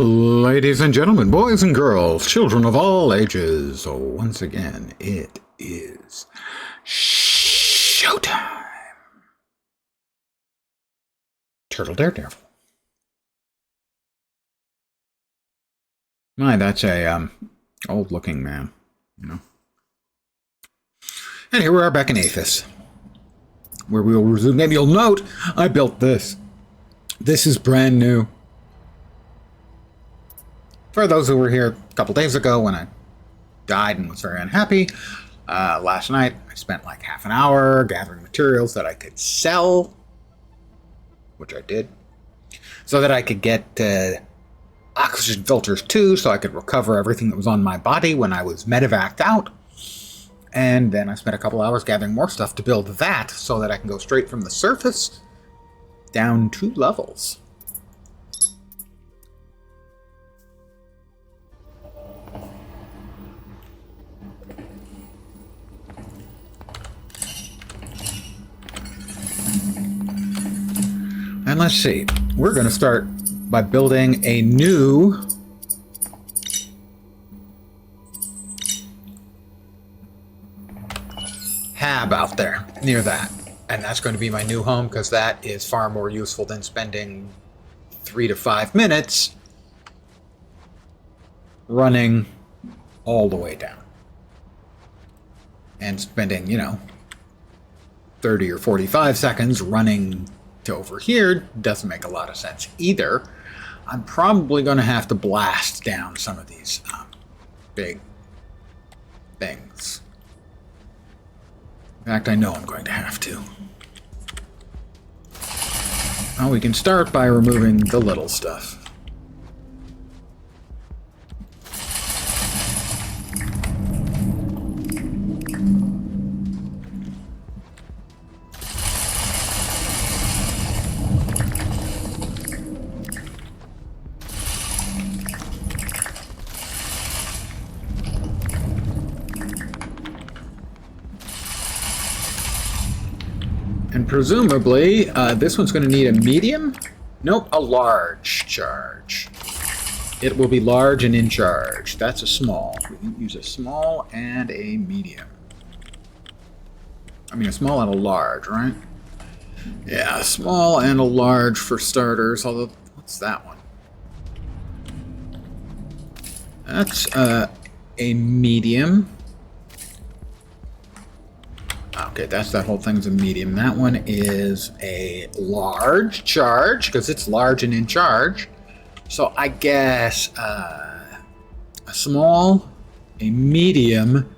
Ladies and gentlemen, boys and girls, children of all ages, once again, it is showtime. Turtle Daredevil. My, that's a old-looking man, you know. And here we are back in Aethus, where we will resume. Maybe you'll note I built this. This is brand new. For those who were here a couple days ago when I died and was very unhappy, last night I spent like half an hour gathering materials that I could sell, which I did, so that I could get oxygen filters too, so I could recover everything that was on my body when I was medevaced out. And then I spent a couple hours gathering more stuff to build that so that I can go straight from the surface down 2 levels. And let's see, we're going to start by building a new hab out there near that. And that's going to be my new home because that is far more useful than spending 3 to 5 minutes running all the way down. And spending, 30 or 45 seconds running to over here doesn't make a lot of sense either. I'm probably going to have to blast down some of these big things. In fact, I know I'm going to have to. Well, we can start by removing the little stuff. And presumably, this one's going to need a medium? Nope, a large charge. It will be large and in charge. That's a small. We can use a small and a medium. I mean, a small and a large, right? Yeah, a small and a large for starters. Although, what's that one? That's a medium. Okay, that's that whole thing's a medium. That one is a large charge, because it's large and in charge. So I guess a small, a medium,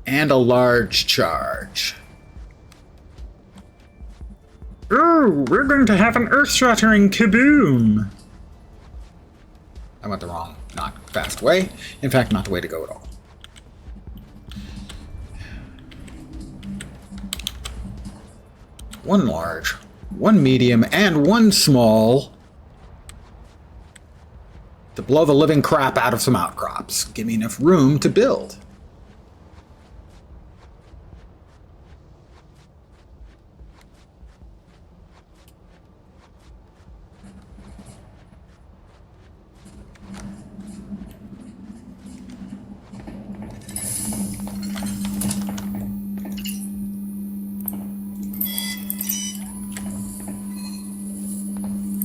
and a large charge. Ooh, we're going to have an earth-shattering kaboom! I went the wrong, not fast way. In fact, not the way to go at all. One large, one medium, and one small to blow the living crap out of some outcrops. Give me enough room to build.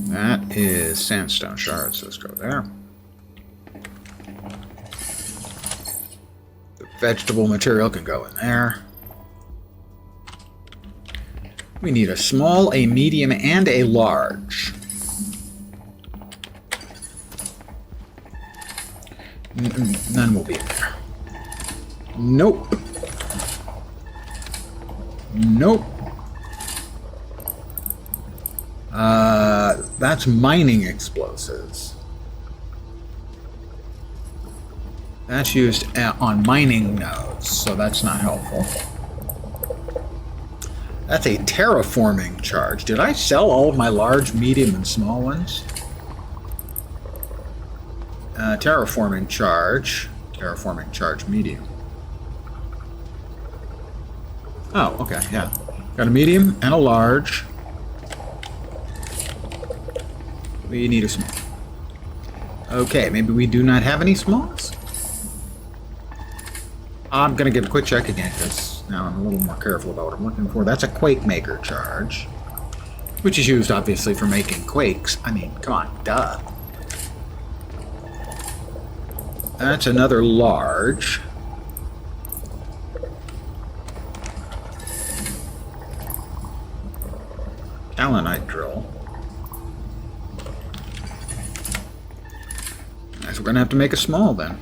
That is sandstone shards, let's go there. The vegetable material can go in there. We need a small, a medium, and a large. None will be in there. Nope. Nope. That's mining explosives. That's used on mining nodes, so that's not helpful. That's a terraforming charge. Did I sell all of my large, medium, and small ones? Terraforming charge medium. Oh, okay, yeah. Got a medium and a large. We need a small. Okay, maybe we do not have any smalls? I'm going to give a quick check again, because now I'm a little more careful about what I'm looking for. That's a Quake Maker charge, which is used, obviously, for making quakes. I mean, come on, duh. That's another large. Allanite drill. Guess we're going to have to make a small, then.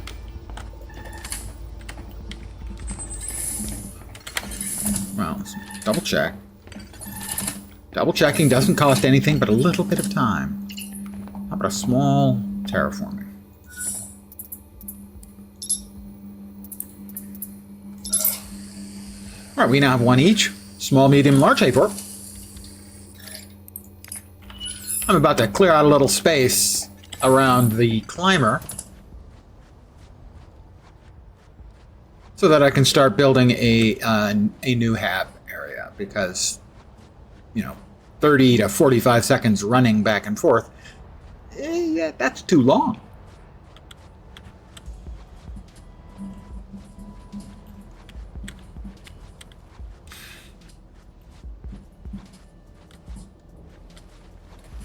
Well, let's double check. Double checking doesn't cost anything but a little bit of time. How about a small terraforming? Alright, we now have one each. Small, medium, large Hathor. I'm about to clear out a little space around the climber so that I can start building a new hab area, because, you know, 30 to 45 seconds running back and forth, yeah, that's too long.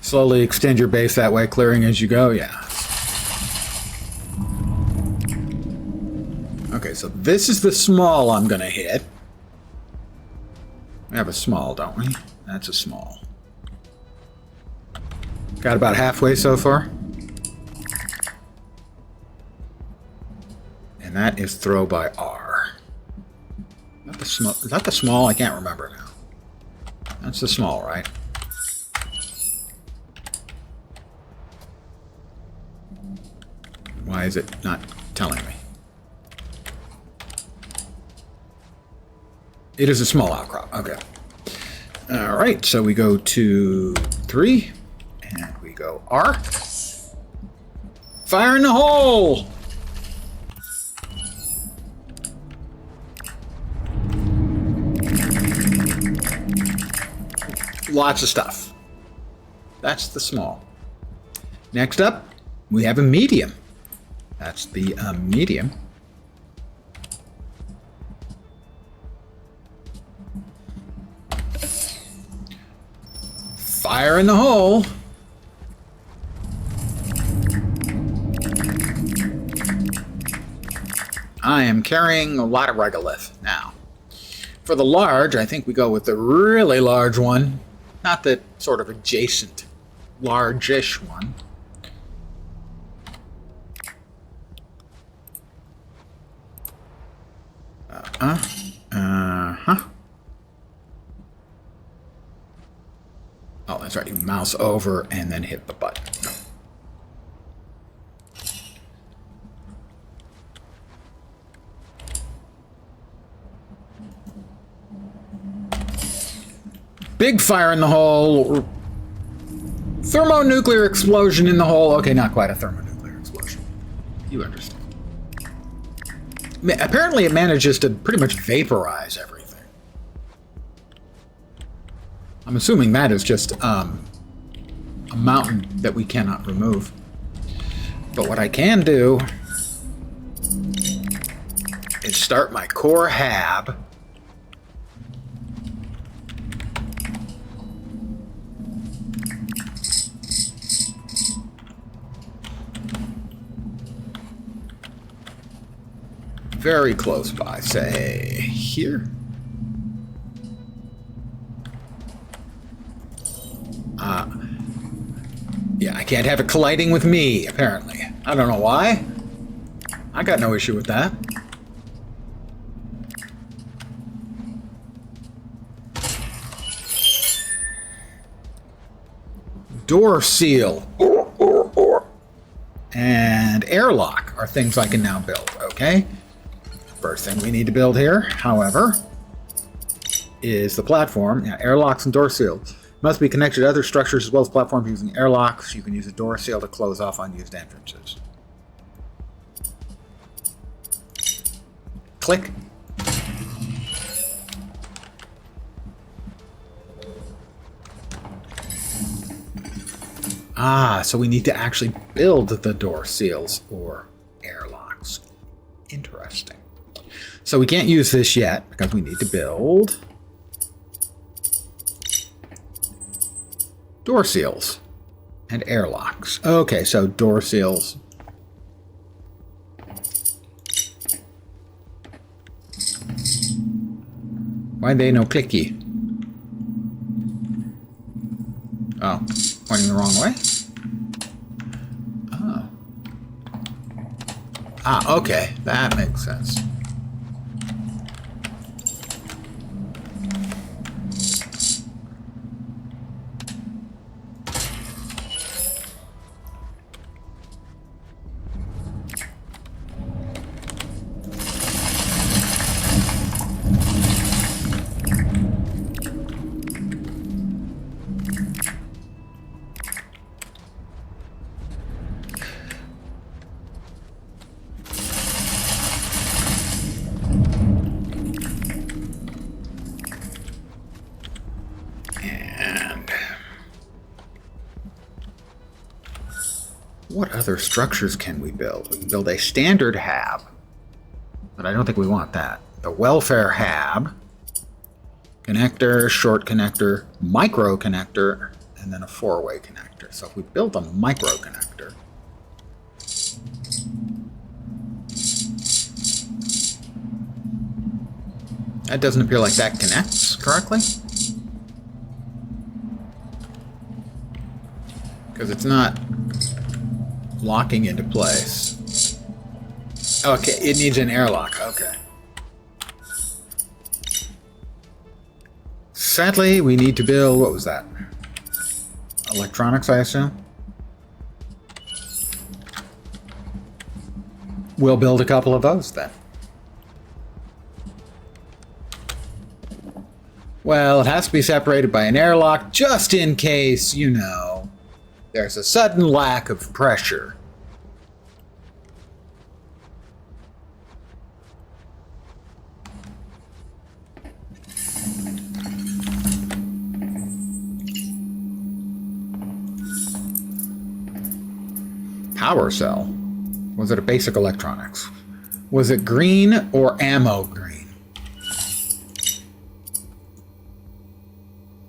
Slowly extend your base that way, clearing as you go, yeah. Okay, so this is the small I'm gonna hit. We have a small, don't we? That's a small. Got about halfway so far. And that is throw by R. Not the small. Is that the small? I can't remember now. That's the small, right? Why is it not telling me? It is a small outcrop. Okay. All right. So we go to 3, and we go R. Fire in the hole. Lots of stuff. That's the small. Next up, we have a medium. That's the medium. Fire in the hole. I am carrying a lot of regolith now. For the large, I think we go with the really large one, not the sort of adjacent, large-ish one. Oh, that's right. You mouse over and then hit the button. Big fire in the hole. Thermonuclear explosion in the hole. Okay, not quite a thermonuclear explosion. You understand. Apparently it manages to pretty much vaporize everything. I'm assuming that is just a mountain that we cannot remove. But what I can do is start my core hab. Very close by, say here. Yeah, I can't have it colliding with me, apparently. I don't know why. I got no issue with that. Door seal. And airlock are things I can now build, okay? First thing we need to build here, however, is the platform. Yeah, airlocks and door seals must be connected to other structures as well as platforms using airlocks. You can use a door seal to close off unused entrances. Click. Ah, so we need to actually build the door seals or airlocks. Interesting. So we can't use this yet because we need to build door seals and airlocks. Okay, so door seals. Why they no clicky? Oh, pointing the wrong way? Oh. Ah, okay. That makes sense. What other structures can we build? We can build a standard hab, but I don't think we want that. The welfare hab, connector, short connector, micro connector, and then a four-way connector. So if we build a micro connector, that doesn't appear like that connects correctly. Because it's not locking into place. Okay, it needs an airlock. Okay. Sadly, we need to build, what was that? Electronics, I assume? We'll build a couple of those then. Well, it has to be separated by an airlock just in case, you know, there's a sudden lack of pressure. Power cell. Was it a basic electronics? Was it green or ammo green?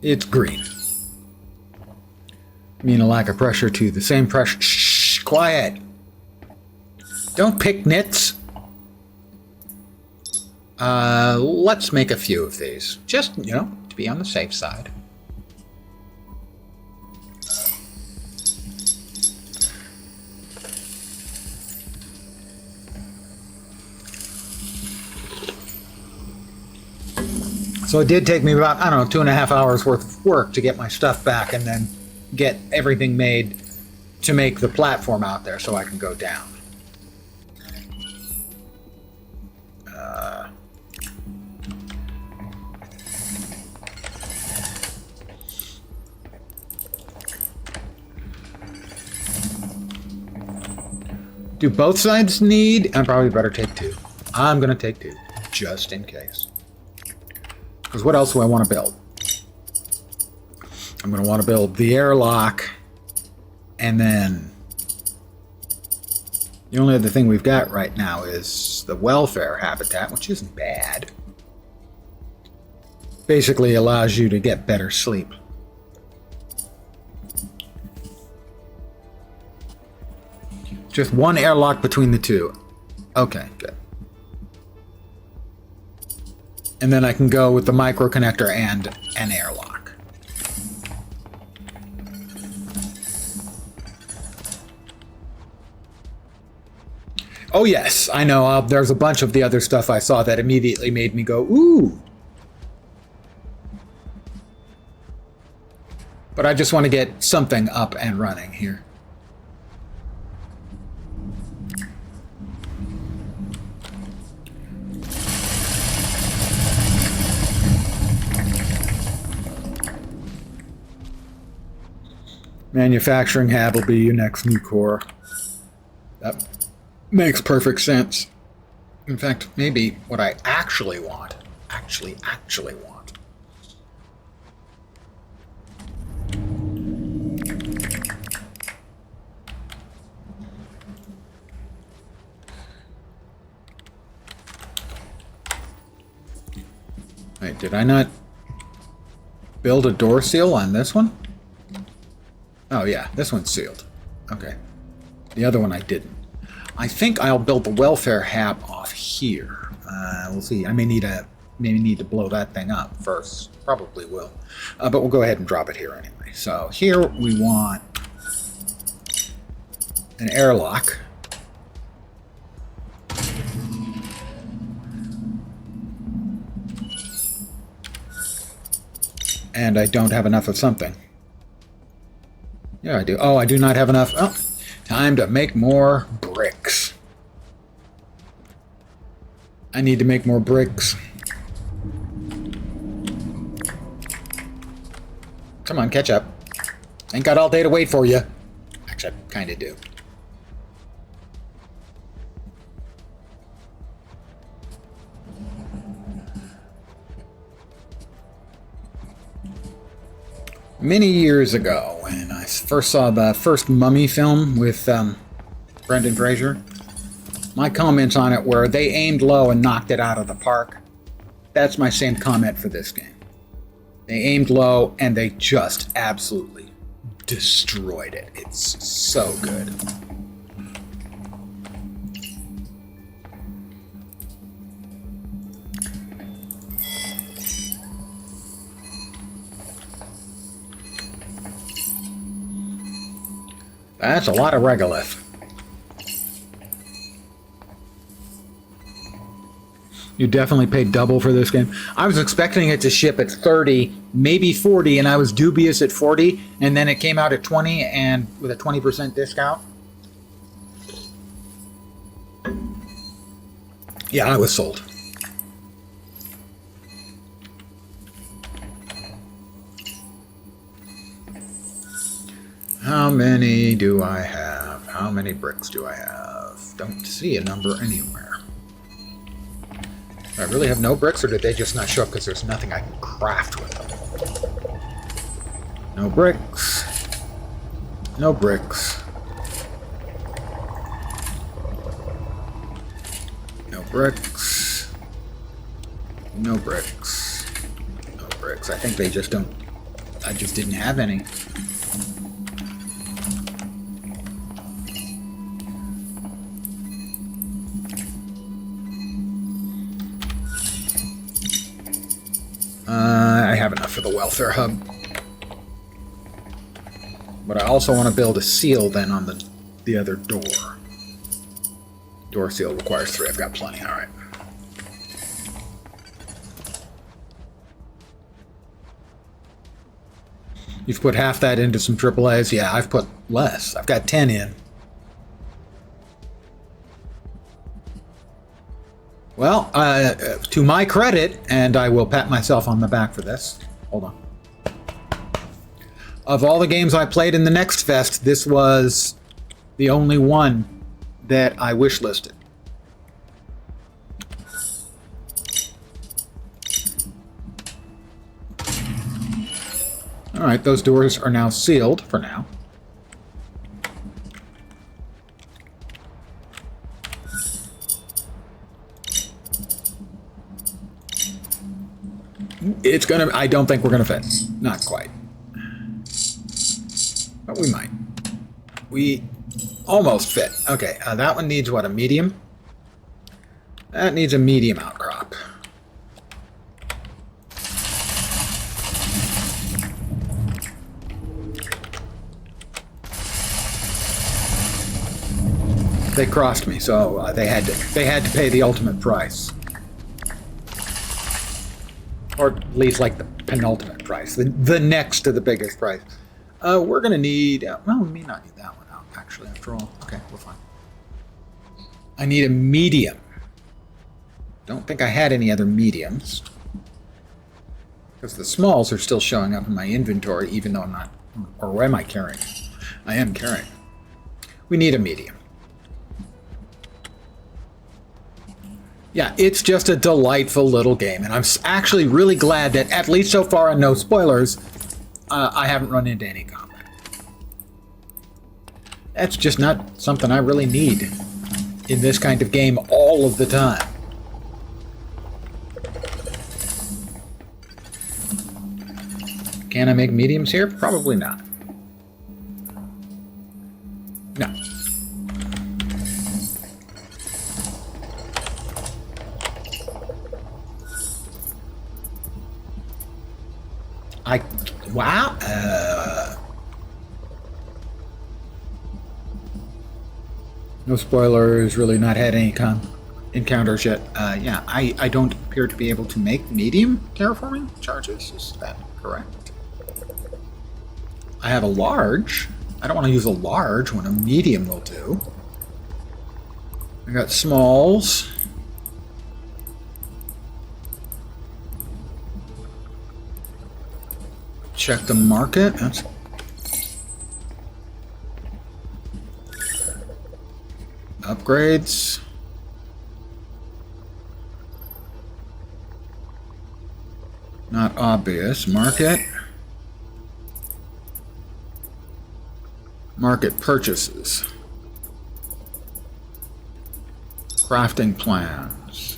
It's green. Mean a lack of pressure to the same pressure. Shh, quiet. Don't pick nits. Let's make a few of these. Just, you know, to be on the safe side. So it did take me about, I don't know, 2.5 hours worth of work to get my stuff back and then get everything made to make the platform out there so I can go down. Do both sides need? I probably better take two. I'm going to take two, just in case. Because what else do I want to build? I'm going to want to build the airlock, and then the only other thing we've got right now is the welfare habitat, which isn't bad. Basically allows you to get better sleep. Just one airlock between the two. Okay, good. And then I can go with the micro connector and an airlock. Oh yes, I know. There's a bunch of the other stuff I saw that immediately made me go, ooh. But I just want to get something up and running here. Manufacturing hab will be your next new core. That makes perfect sense. In fact, maybe what I actually want, actually want, Wait, did I not build a door seal on this one? Oh yeah, this one's sealed. Okay. The other one I didn't. I think I'll build the welfare hab off here. We'll see. I may need to blow that thing up first. Probably will. But we'll go ahead and drop it here anyway. So here we want an airlock. And I don't have enough of something. Yeah, I do. Oh, I do not have enough. Oh, time to make more bricks. I need to make more bricks. Come on, catch up. Ain't got all day to wait for you. Actually, I kind of do. Many years ago, when I first saw the first Mummy film with Brendan Fraser, my comments on it were, they aimed low and knocked it out of the park. That's my same comment for this game. They aimed low and they just absolutely destroyed it. It's so good. That's a lot of regolith. You definitely paid double for this game. I was expecting it to ship at 30, maybe 40, and I was dubious at 40, and then it came out at 20 and with a 20% discount. Yeah, I was sold. How many do I have? How many bricks do I have? Don't see a number anywhere. Do I really have no bricks, or did they just not show up because there's nothing I can craft with them? No bricks. No bricks. No bricks. No bricks. No bricks. I think they just don't... I just didn't have any. I have enough for the welfare hub. But I also want to build a seal then on the other door. Door seal requires 3. I've got plenty. All right. You've put half that into some AAAs? Yeah, I've put less. I've got 10 in. Well, to my credit, and I will pat myself on the back for this. Hold on. Of all the games I played in the Next Fest, this was the only one that I wishlisted. All right, those doors are now sealed for now. It's gonna... I don't think we're gonna fit. Not quite. But we might. We almost fit. Okay, that one needs what, a medium? That needs a medium outcrop. They crossed me, so they had to pay the ultimate price. Or at least like the penultimate price, the next to the biggest price. We're gonna need, well, we may not need that one out, actually, after all. Okay, we're fine. I need a medium. Don't think I had any other mediums. Because the smalls are still showing up in my inventory, even though I'm not, or am I carrying? I am carrying. We need a medium. Yeah, it's just a delightful little game, and I'm actually really glad that, at least so far, and no spoilers, I haven't run into any combat. That's just not something I really need in this kind of game all of the time. Can I make mediums here? Probably not. No. Wow. No spoilers, really not had any encounters yet. Yeah, I don't appear to be able to make medium terraforming charges. Is that correct? I have a large. I don't want to use a large when a medium will do. I got smalls. Check the market. That's upgrades. Not obvious. Market. Market purchases. Crafting plans.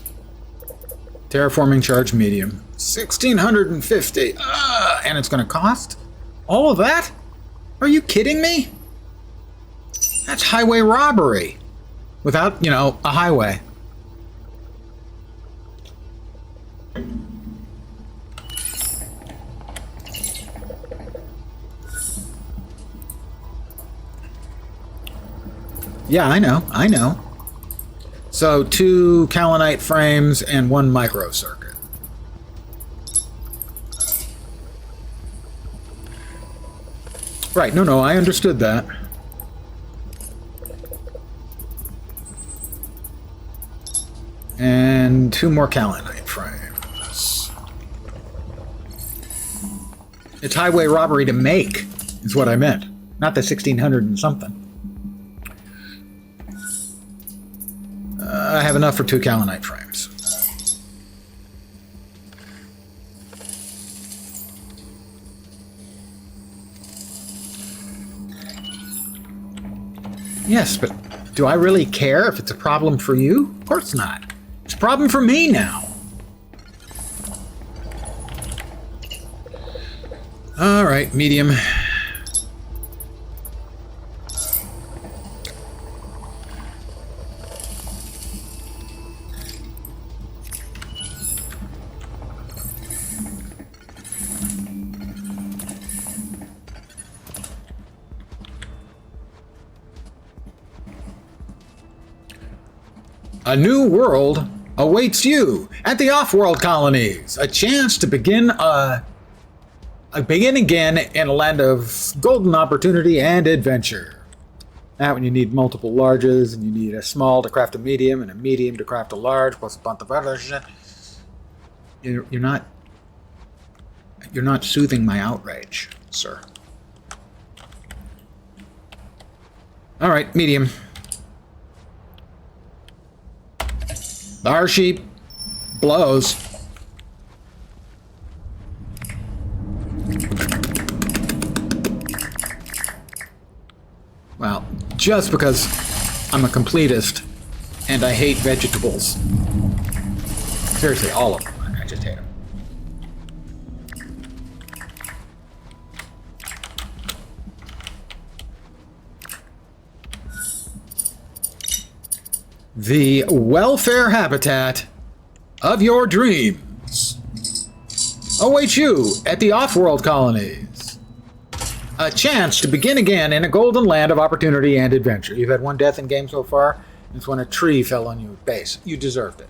Terraforming charge medium. 1,650. And it's going to cost all of that? Are you kidding me? That's highway robbery. Without, you know, a highway. Yeah, I know. So 2 kaolinite frames and 1 micro circuit. Right, no, I understood that. And 2 more kaolinite frames. It's highway robbery to make, is what I meant. Not the 1,600 and something. I have enough for 2 kaolinite frames. Yes, but do I really care if it's a problem for you? Of course not. It's a problem for me now. All right, medium. A new world awaits you at the off-world colonies. A chance to begin again in a land of golden opportunity and adventure. That when you need multiple larges, and you need a small to craft a medium, and a medium to craft a large, plus a bunch of other shit. You're not soothing my outrage, sir. All right, medium. Our sheep blows. Well, just because I'm a completist and I hate vegetables. Seriously, all of them. I just hate them. The welfare habitat of your dreams awaits you at the off-world colonies. A chance to begin again in a golden land of opportunity and adventure. You've had 1 death in game so far. It's when a tree fell on you at base. You deserved it.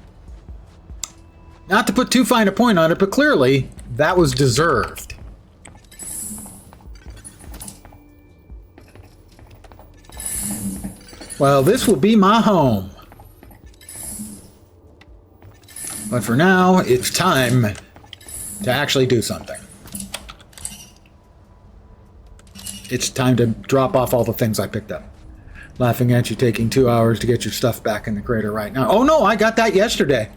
Not to put too fine a point on it, but clearly that was deserved. Well, this will be my home. But for now, it's time to actually do something. It's time to drop off all the things I picked up. Laughing at you taking 2 hours to get your stuff back in the crater right now. Oh no, I got that yesterday.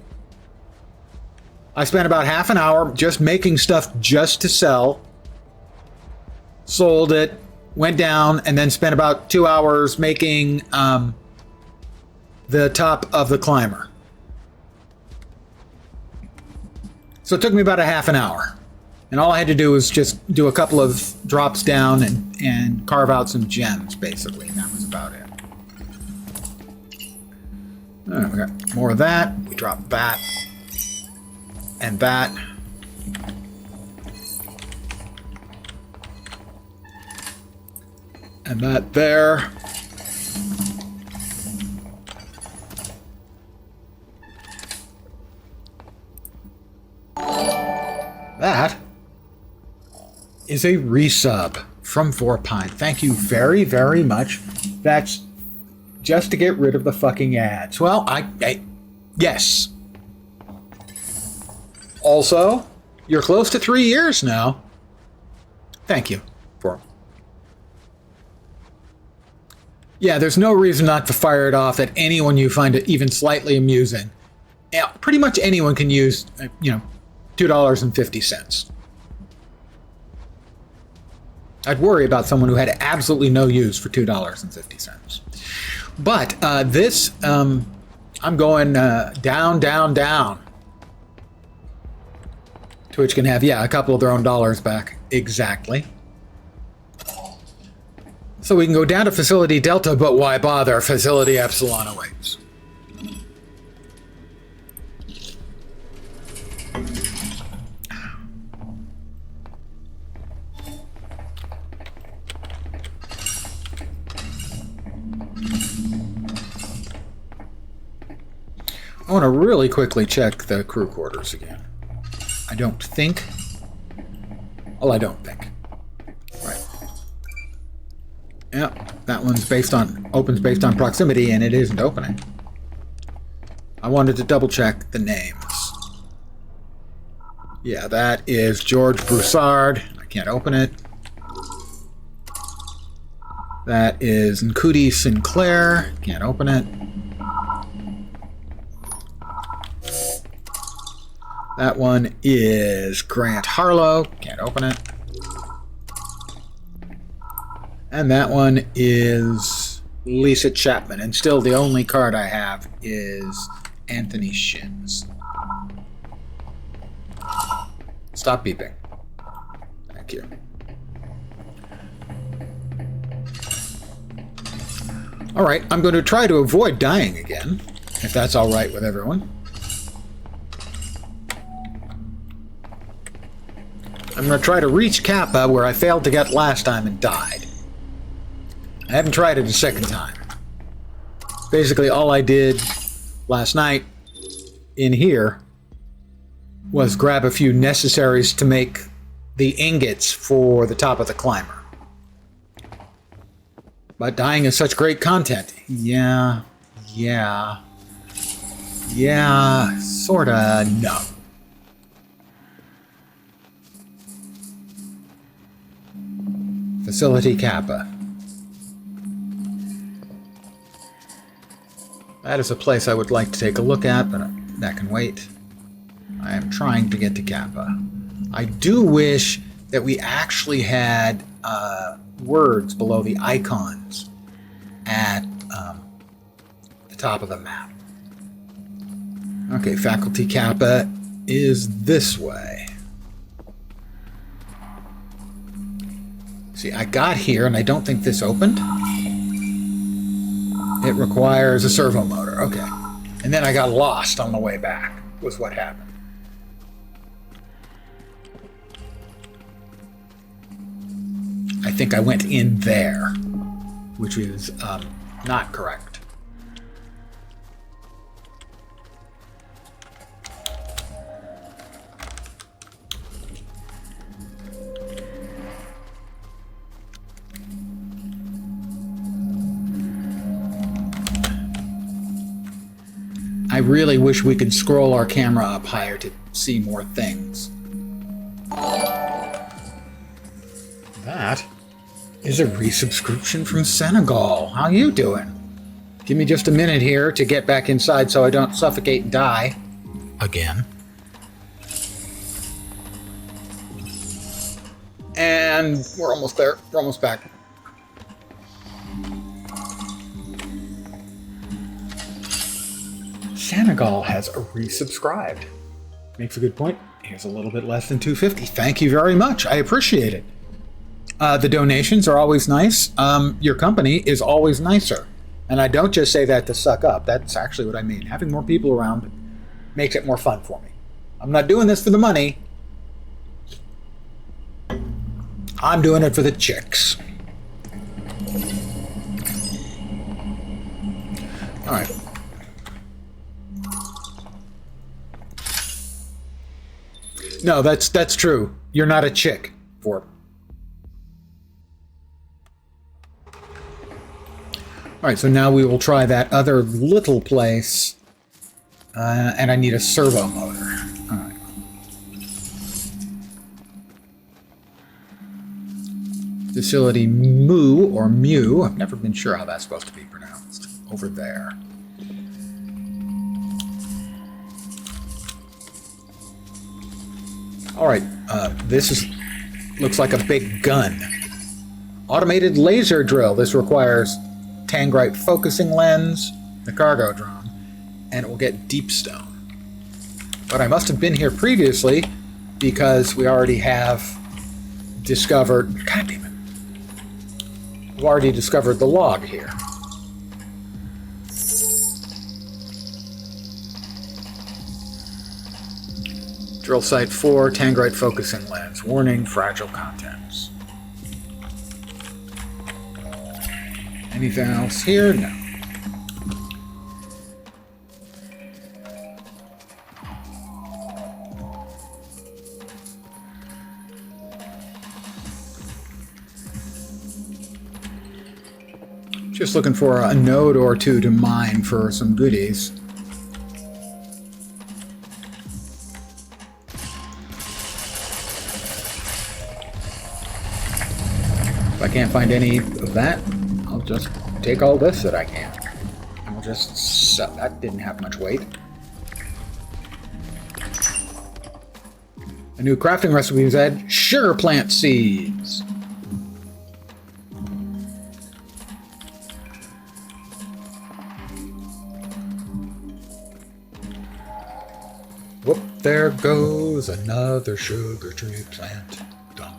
I spent about half an hour just making stuff just to sell. Sold it, went down, and then spent about 2 hours making the top of the climber. So it took me about a half an hour. And all I had to do was just do a couple of drops down and carve out some gems, basically. And that was about it. All right, we got more of that. We drop that. And that. And that there. That is a resub from Vorpine. Thank you very, very much. That's just to get rid of the fucking ads. Well, yes. Also, you're close to 3 years now. Thank you for. Yeah, there's no reason not to fire it off at anyone you find it even slightly amusing. Yeah, pretty much anyone can use, $2.50. I'd worry about someone who had absolutely no use for $2.50. But this, I'm going down, down, down. Twitch can have, a couple of their own dollars back. Exactly. So we can go down to Facility Delta, but why bother? Facility Epsilon awaits. I want to really quickly check the crew quarters again. I don't think. Well, I don't think. Right. Yep, that one's opens based on proximity, and it isn't opening. I wanted to double check the names. Yeah, that is George Broussard. I can't open it. That is Nkudi Sinclair. Can't open it. That one is Grant Harlow. Can't open it. And that one is Lisa Chapman. And still the only card I have is Anthony Shins. Stop beeping. Thank you. All right, I'm going to try to avoid dying again, if that's all right with everyone. I'm going to try to reach Kappa where I failed to get last time and died. I haven't tried it a second time. Basically, all I did last night in here was grab a few necessaries to make the ingots for the top of the climber. But dying is such great content. Yeah, sorta, no. Facility Kappa. That is a place I would like to take a look at, but that can wait. I am trying to get to Kappa. I do wish that we actually had words below the icons at the top of the map. Okay, Faculty Kappa is this way. See, I got here and I don't think this opened. It requires a servo motor. Okay. And then I got lost on the way back, was what happened. I think I went in there, which is not correct. I really wish we could scroll our camera up higher to see more things. That is a resubscription from Senegal. How you doing? Give me just a minute here to get back inside so I don't suffocate and die. Again. And we're almost there. We're almost back. Senegal has resubscribed. Makes a good point. Here's a little bit less than 250. Thank you very much. I appreciate it. The donations are always nice. Your company is always nicer. And I don't just say that to suck up. That's actually what I mean. Having more people around makes it more fun for me. I'm not doing this for the money. I'm doing it for the chicks. All right. No, that's true. You're not a chick, Vorp. All right, so now we will try that other little place, and I need a servo motor. All right. Facility Mu, or Mew. I've never been sure how that's supposed to be pronounced. Over there. All right, looks like a big gun. Automated laser drill. This requires Tangrite focusing lens, the cargo drone, and it will get deep stone. But I must have been here previously because we already have discovered... God damn it. We've already discovered the log here. Drill Site 4, Tangrite focusing lens. Warning, fragile contents. Anything else here? No. Just looking for a node or two to mine for some goodies. If I can't find any of that, I'll just take all this that I can. And we'll just sell. That didn't have much weight. A new crafting recipe said sugar plant seeds. Whoop, there goes another sugar tree plant. Dum,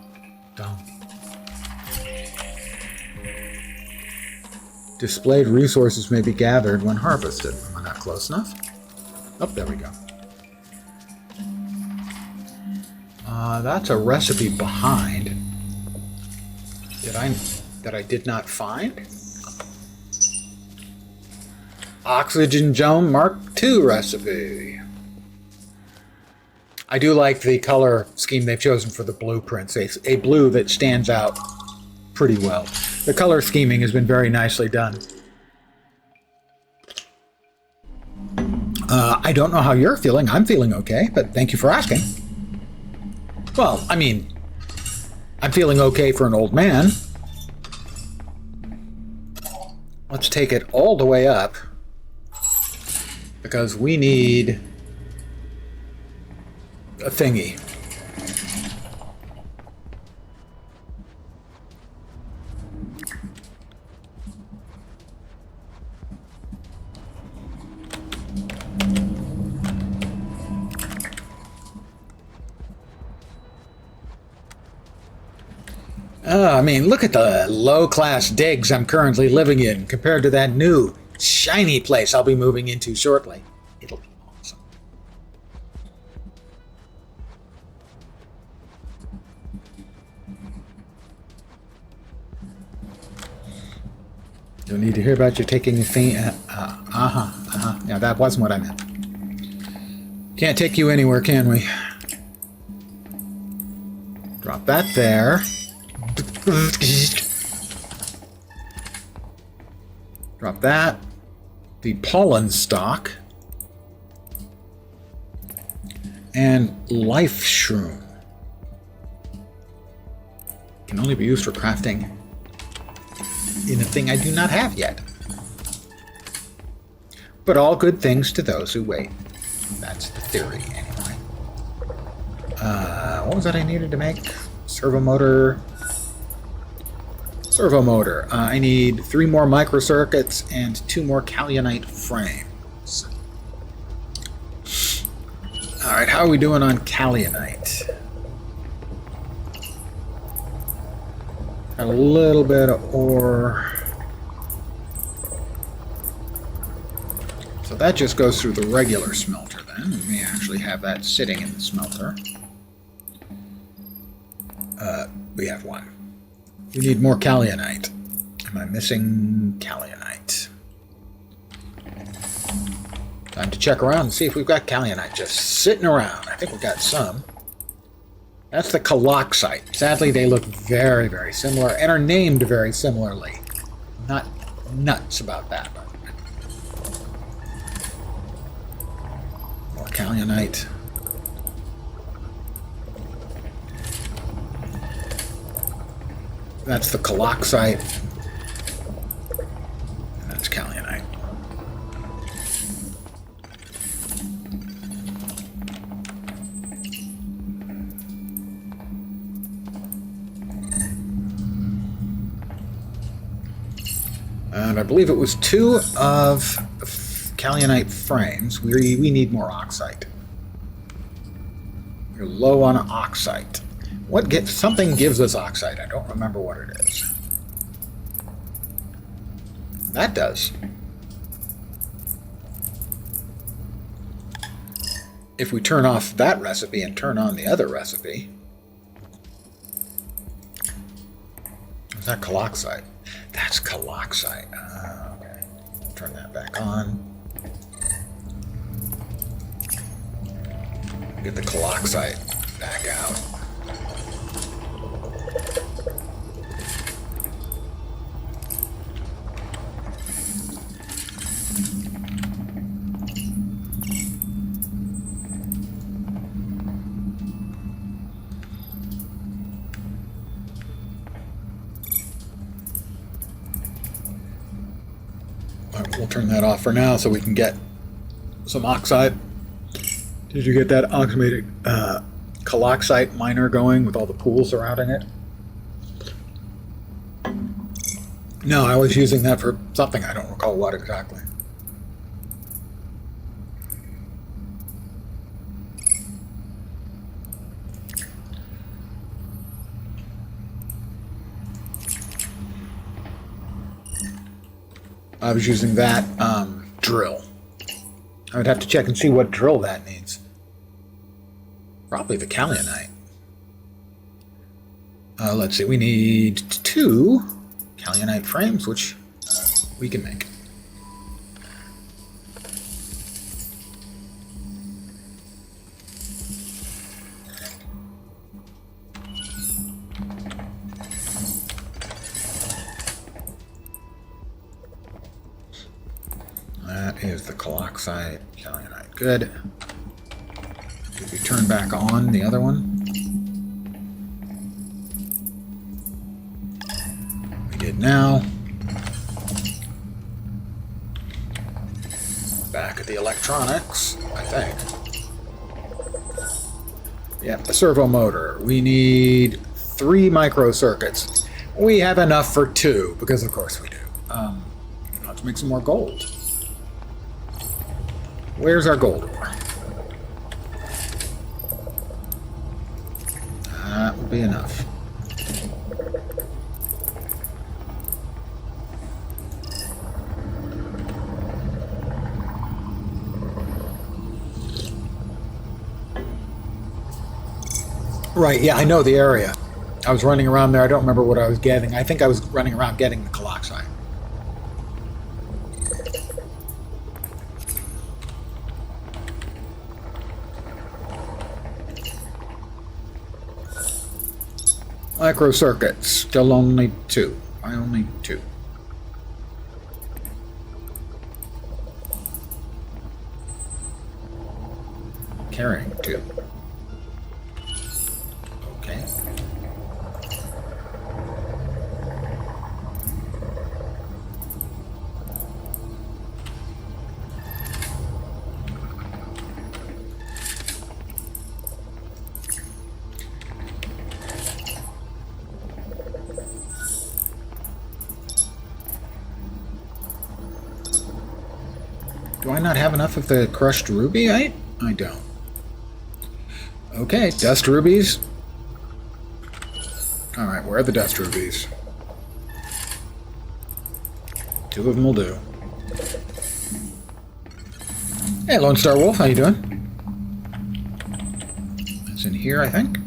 dum. Displayed resources may be gathered when harvested. Am I not close enough? Oh, there we go. That's a recipe behind. That I did not find? Oxygen Dome Mark II recipe. I do like the color scheme they've chosen for the blueprints. A blue that stands out pretty well. The color scheming has been very nicely done. I don't know how you're feeling. I'm feeling okay, but thank you for asking. Well, I mean, I'm feeling okay for an old man. Let's take it all the way up, because we need a thingy. I mean, look at the low-class digs I'm currently living in compared to that new, shiny place I'll be moving into shortly. It'll be awesome. Don't need to hear about you taking a thing. Yeah, that wasn't what I meant. Can't take you anywhere, can we? Drop that there. Drop that. The pollen stock. And life shroom. Can only be used for crafting in a thing I do not have yet. But all good things to those who wait. That's the theory, anyway. What was that I needed to make? Servo motor. Servo motor. I need 3 more microcircuits and 2 more kaolinite frames. Alright, how are we doing on Kaolite? A little bit of ore. So that just goes through the regular smelter then. We may actually have that sitting in the smelter. We have one. We need more Kaolite. Am I missing Kaolite? Time to check around and see if we've got Kaolite just sitting around. I think we've got some. That's the caloxite. Sadly, they look very, very similar and are named very similarly. Not nuts about that, but more Kaolite. That's the caloxite. And that's Kaolite. And I believe it was 2 of Kaolite frames. We need more oxide. We're low on oxide. Something gives us oxide. I don't remember what it is. That does. If we turn off that recipe and turn on the other recipe. Is that caloxite? That's caloxite. Okay. Turn that back on. Get the caloxite back out. We'll turn that off for now so we can get some oxide. Did you get that automated caloxite miner going with all the pools surrounding it? No, I was using that for something. I don't recall what exactly. I was using that drill. I would have to check and see what drill that needs. Probably the Kaolite. Let's see, we need 2 Kaolite frames, which we can make. That is the caloxite, Kaolite. Good. Did we turn back on the other one? We did now. Back at the electronics, I think. Yep, the servo motor. We need 3 microcircuits. We have enough for 2, because of course we do. Let's make some more gold. Where's our gold ore? That will be enough. Right, yeah, I know the area. I was running around there. I don't remember what I was getting. I think I was running around getting the caloxite. Microcircuits, still only 2. I only 2. Carrying 2. Okay. Do I not have enough of the crushed ruby? I don't. Okay, dust rubies. Alright, where are the dust rubies? 2 of them will do. Hey, Lone Star Wolf, how you doing? It's in here, I think.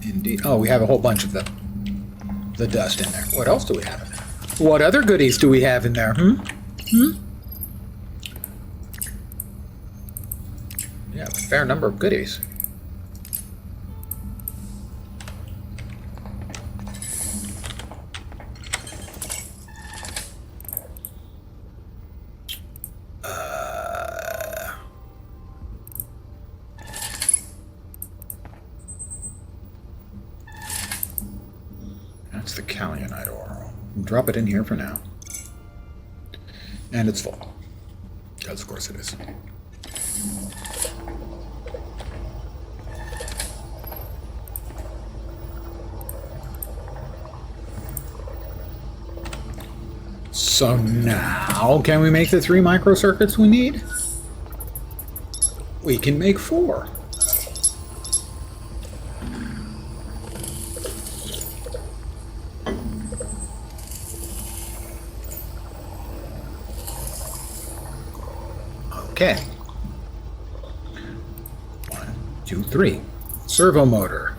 Indeed. Oh, we have a whole bunch of the dust in there. What else do we have in there? What other goodies do we have in there? Yeah, a fair number of goodies. That's the Callionite ore. Drop it in here for now. And it's full. Because of course it is. So now, can we make the 3 microcircuits we need? We can make 4. Okay. 1, 2, 3. Servo motor.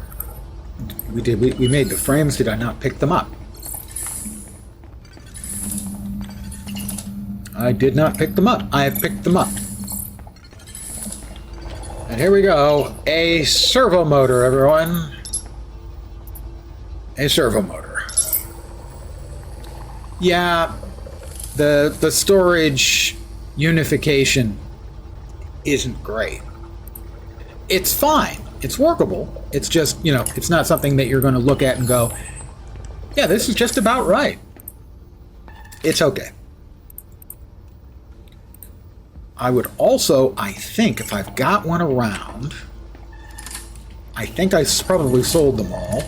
We made the frames. Did I not pick them up? I did not pick them up. I have picked them up. And here we go. A servo motor, everyone. A servo motor. Yeah, the storage unification isn't great. It's fine. It's workable. It's just, it's not something that you're going to look at and go, yeah, this is just about right. It's okay. I would also, I think, if I've got one around, I think I probably sold them all.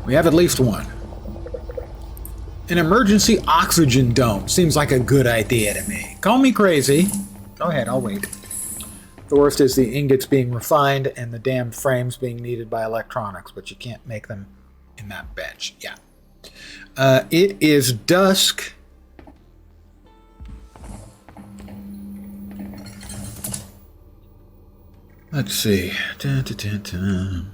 We have at least one. An emergency oxygen dome seems like a good idea to me. Call me crazy. Go ahead, I'll wait. The worst is the ingots being refined and the damn frames being needed by electronics, but you can't make them in that bench. Yeah. It is dusk. Let's see. Dun, dun, dun, dun.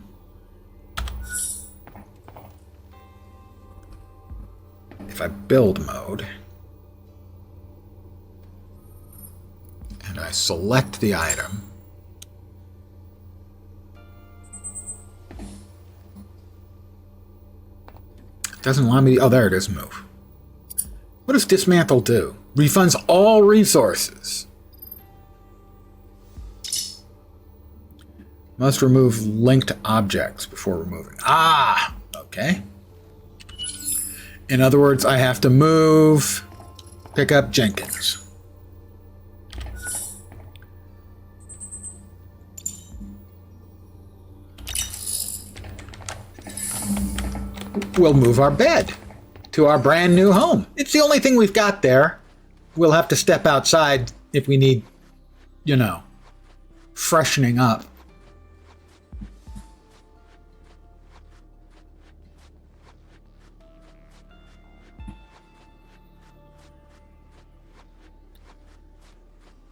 If I build mode and I select the item, it doesn't allow me to, oh, there it is, move. What does dismantle do? Refunds all resources. Must remove linked objects before removing. Ah, okay. In other words, I have to move, pick up Jenkins. We'll move our bed to our brand new home. It's the only thing we've got there. We'll have to step outside if we need, freshening up.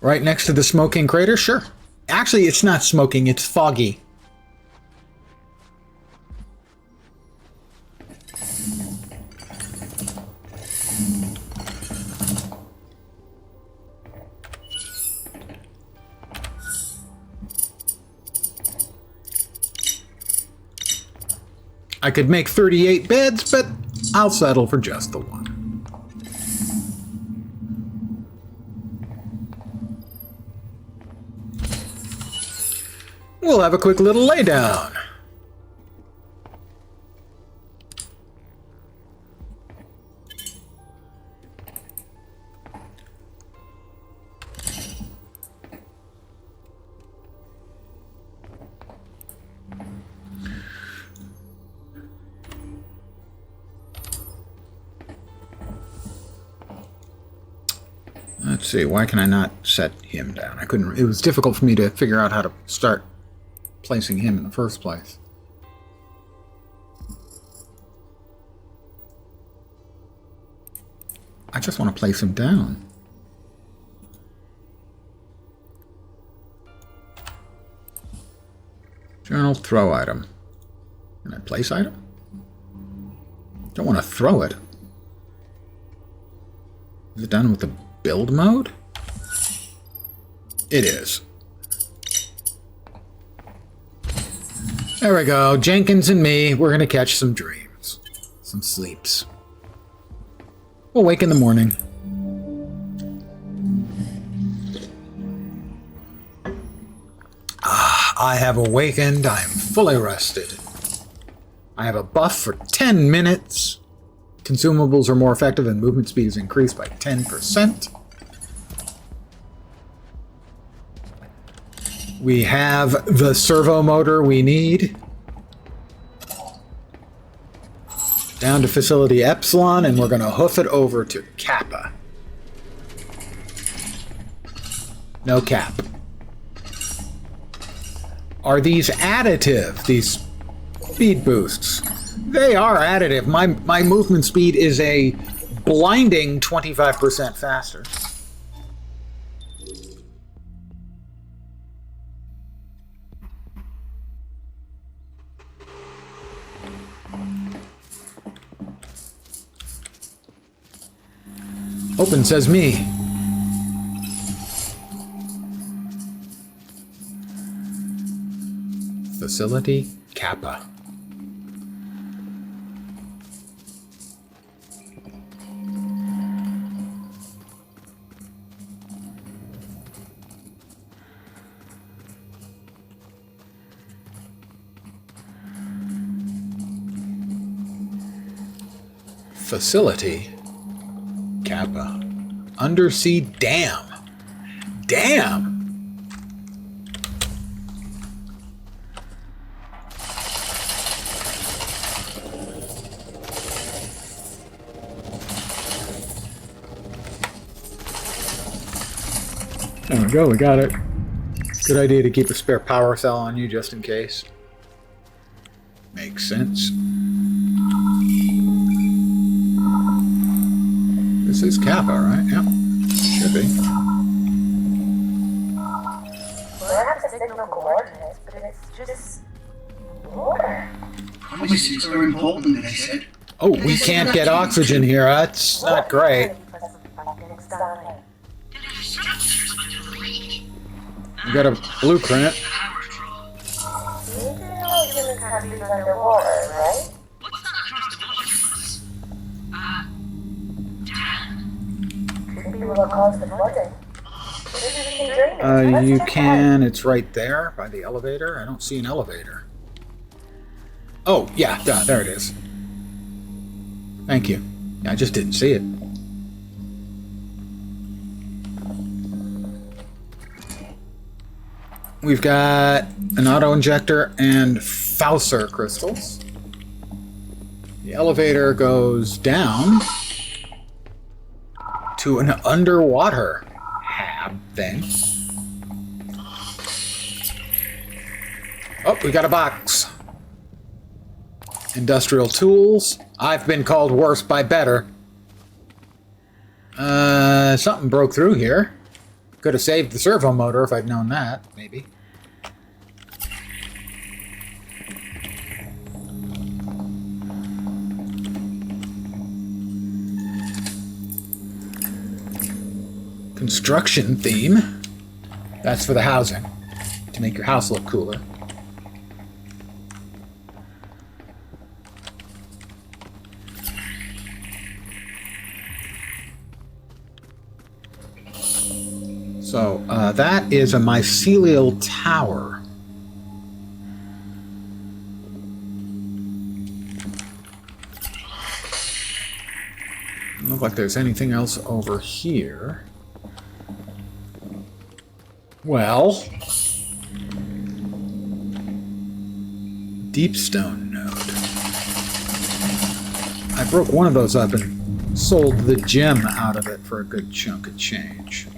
Right next to the smoking crater? Sure. Actually, it's not smoking, it's foggy. I could make 38 beds, but I'll settle for just the one. We'll have a quick little lay down. Let's see, why can I not set him down? I couldn't. It was difficult for me to figure out how to start placing him in the first place. I just want to place him down. Journal throw item. Can I place item? Don't want to throw it. Is it done with the build mode? It is. There we go. Jenkins and me, we're going to catch some dreams. Some sleeps. We'll wake in the morning. I have awakened. I am fully rested. I have a buff for 10 minutes. Consumables are more effective and movement speed is increased by 10%. We have the servo motor we need. Down to Facility Epsilon, and we're going to hoof it over to Kappa. No cap. Are these additive, these speed boosts? They are additive. My movement speed is a blinding 25% faster. Open says me. Facility Kappa. Facility Kappa. Undersea dam. Damn! There we go, we got it. Good idea to keep a spare power cell on you just in case. Makes sense. This is Kappa, right? Yep. Should be. Well, I have the signal coordinates, but it's just water. Promises are important, they said. Oh, we can't get oxygen here. That's not great. We got a blueprint. You do know human countries underwater, right? What's that across the water from us? Dan? Could be what caused the flooding. You can. It's right there by the elevator. I don't see an elevator. Oh, yeah, there it is. Thank you. Yeah, I just didn't see it. We've got an auto-injector and Fauser crystals. The elevator goes down to an underwater hab thing. Oh, we got a box. Industrial tools. I've been called worse by better. Something broke through here. Could have saved the servo motor if I'd known that, maybe. Construction theme. That's for the housing, to make your house look cooler. So, that is a mycelial tower. Doesn't look like there's anything else over here. Well, deep stone node. I broke one of those up and sold the gem out of it for a good chunk of change.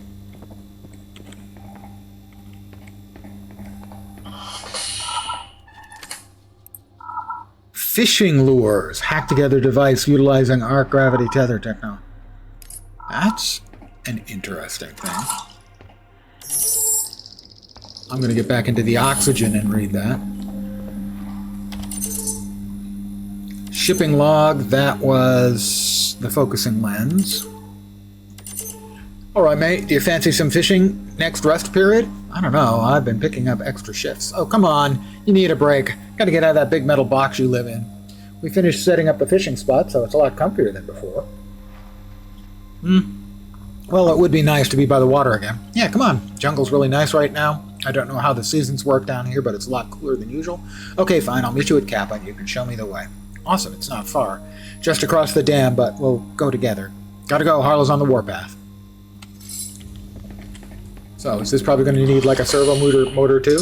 Fishing lures. Hack together device utilizing arc gravity tether technology. That's an interesting thing. I'm going to get back into the oxygen and read that. Shipping log, that was the focusing lens. Alright, mate, do you fancy some fishing next rest period? I don't know, I've been picking up extra shifts. Oh, come on, you need a break. Gotta get out of that big metal box you live in. We finished setting up the fishing spot, so it's a lot comfier than before. Well, it would be nice to be by the water again. Yeah, come on, jungle's really nice right now. I don't know how the seasons work down here, but it's a lot cooler than usual. Okay, fine, I'll meet you at Kappa and you can show me the way. Awesome, it's not far. Just across the dam, but we'll go together. Gotta go, Harlow's on the warpath. So, is this probably going to need like a servo motor too?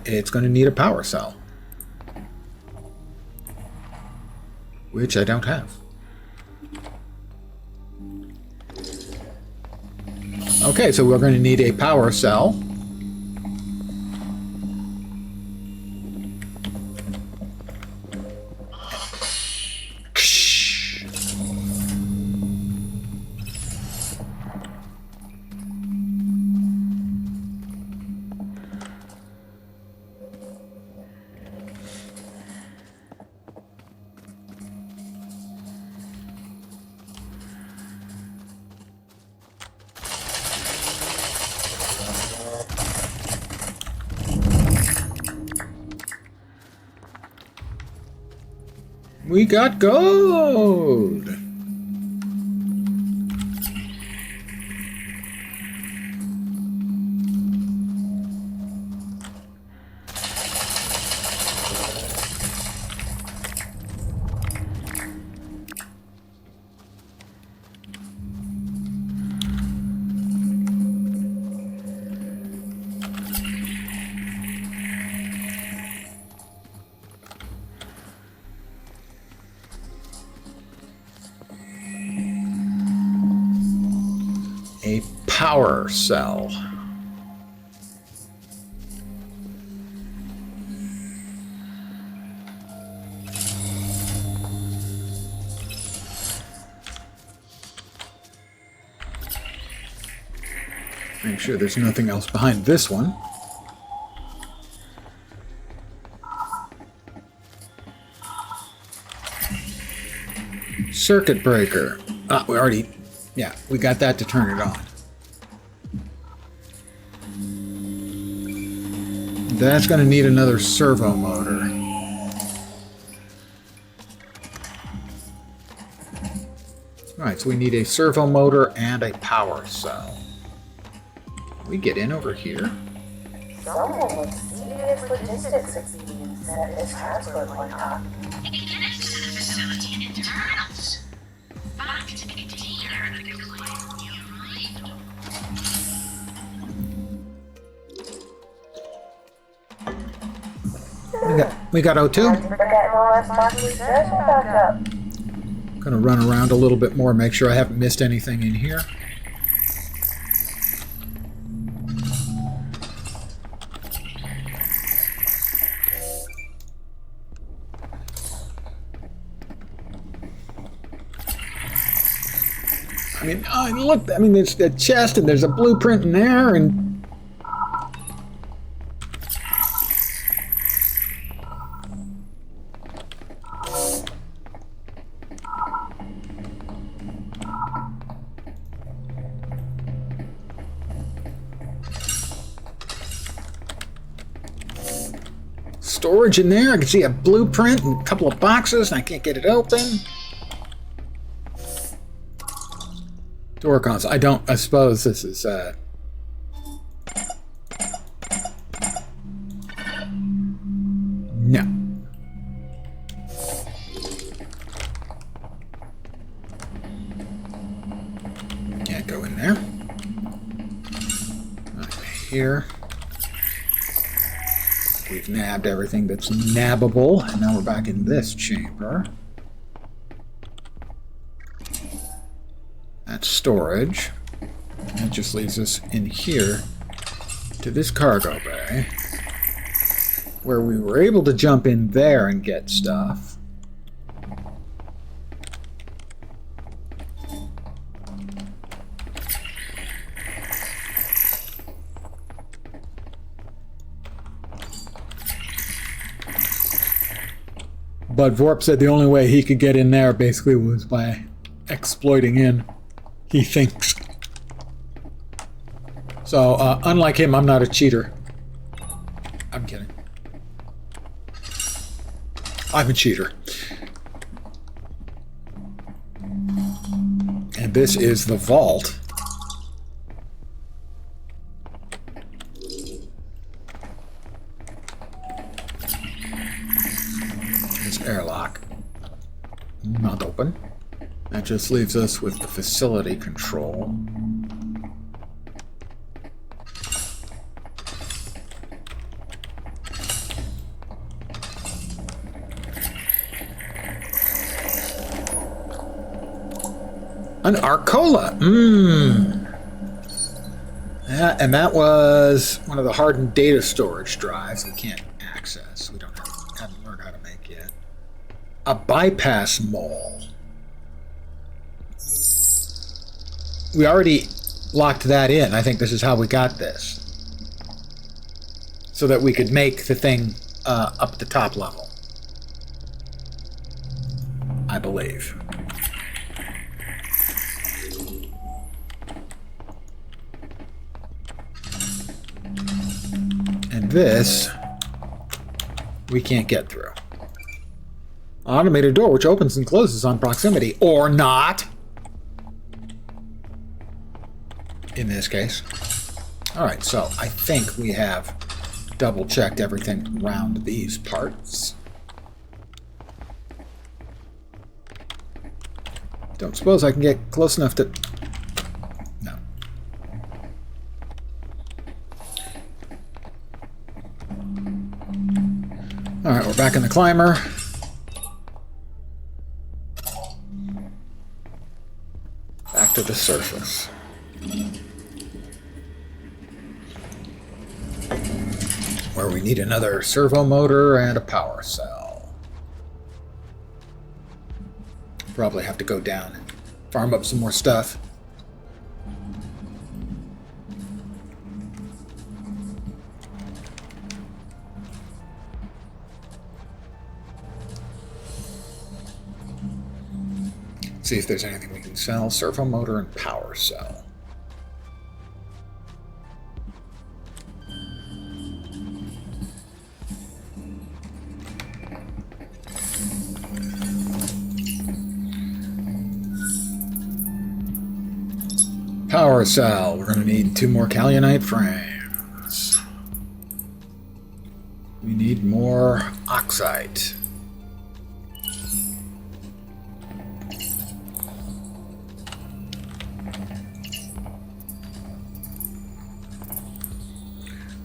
It's going to need a power cell. Which I don't have. Okay, so we're going to need a power cell. We got gold! A power cell. Make sure there's nothing else behind this one. Circuit breaker. Ah, we already... Yeah, we got that to turn it on. That's going to need another servo motor. Alright, so we need a servo motor and a power cell. Can we get in over here? Someone with serious logistics experience at this transport line top. Connected to the facility and internals. Back to container the plane you arrived. We got O2. Forgetting all that market research back up. Gonna run around a little bit more, make sure I haven't missed anything in here. I mean, look, I mean, there's a chest and there's a blueprint in there and... Storage in there, I can see a blueprint and a couple of boxes and I can't get it open. Door console. I suppose this is, no. Can't go in there. Right here. We've nabbed everything that's nabbable, and now we're back in this chamber. That's storage. That just leaves us in here to this cargo bay. where we were able to jump in there and get stuff. But Vorp said the only way he could get in there basically was by exploiting in, he thinks. So, unlike him, I'm not a cheater. I'm kidding. I'm a cheater. And this is the vault. Airlock. Not open. That just leaves us with the facility control. An Arcola! Yeah, and that was one of the hardened data storage drives we can't access. We haven't learned how to make yet. A bypass mall. We already locked that in. I think this is how we got this. So that we could make the thing up at the top level. I believe. And this, we can't get through. Automated door which opens and closes on proximity, or not. In this case. Alright, so I think we have double-checked everything around these parts. Don't suppose I can get close enough to... No. Alright, we're back in the climber. Back to the surface. Where we need another servo motor and a power cell. Probably have to go down and farm up some more stuff. See if there's anything we can sell. Servo motor and power cell. Power cell. We're going to need 2 more Kaolite frames. We need more oxide.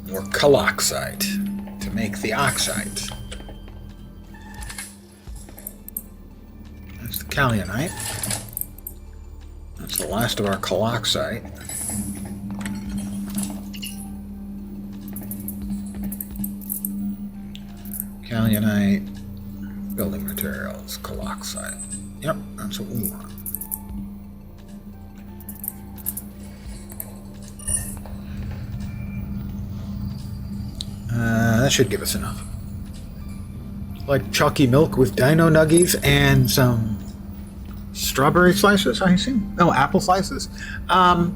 More caloxite to make the oxide. That's the kaolite. That's the last of our caloxite. Kaolite, building materials, caloxite. Yep, that's what we want. That should give us enough. Like chalky milk with dino nuggies and some strawberry slices, I assume? No, apple slices. I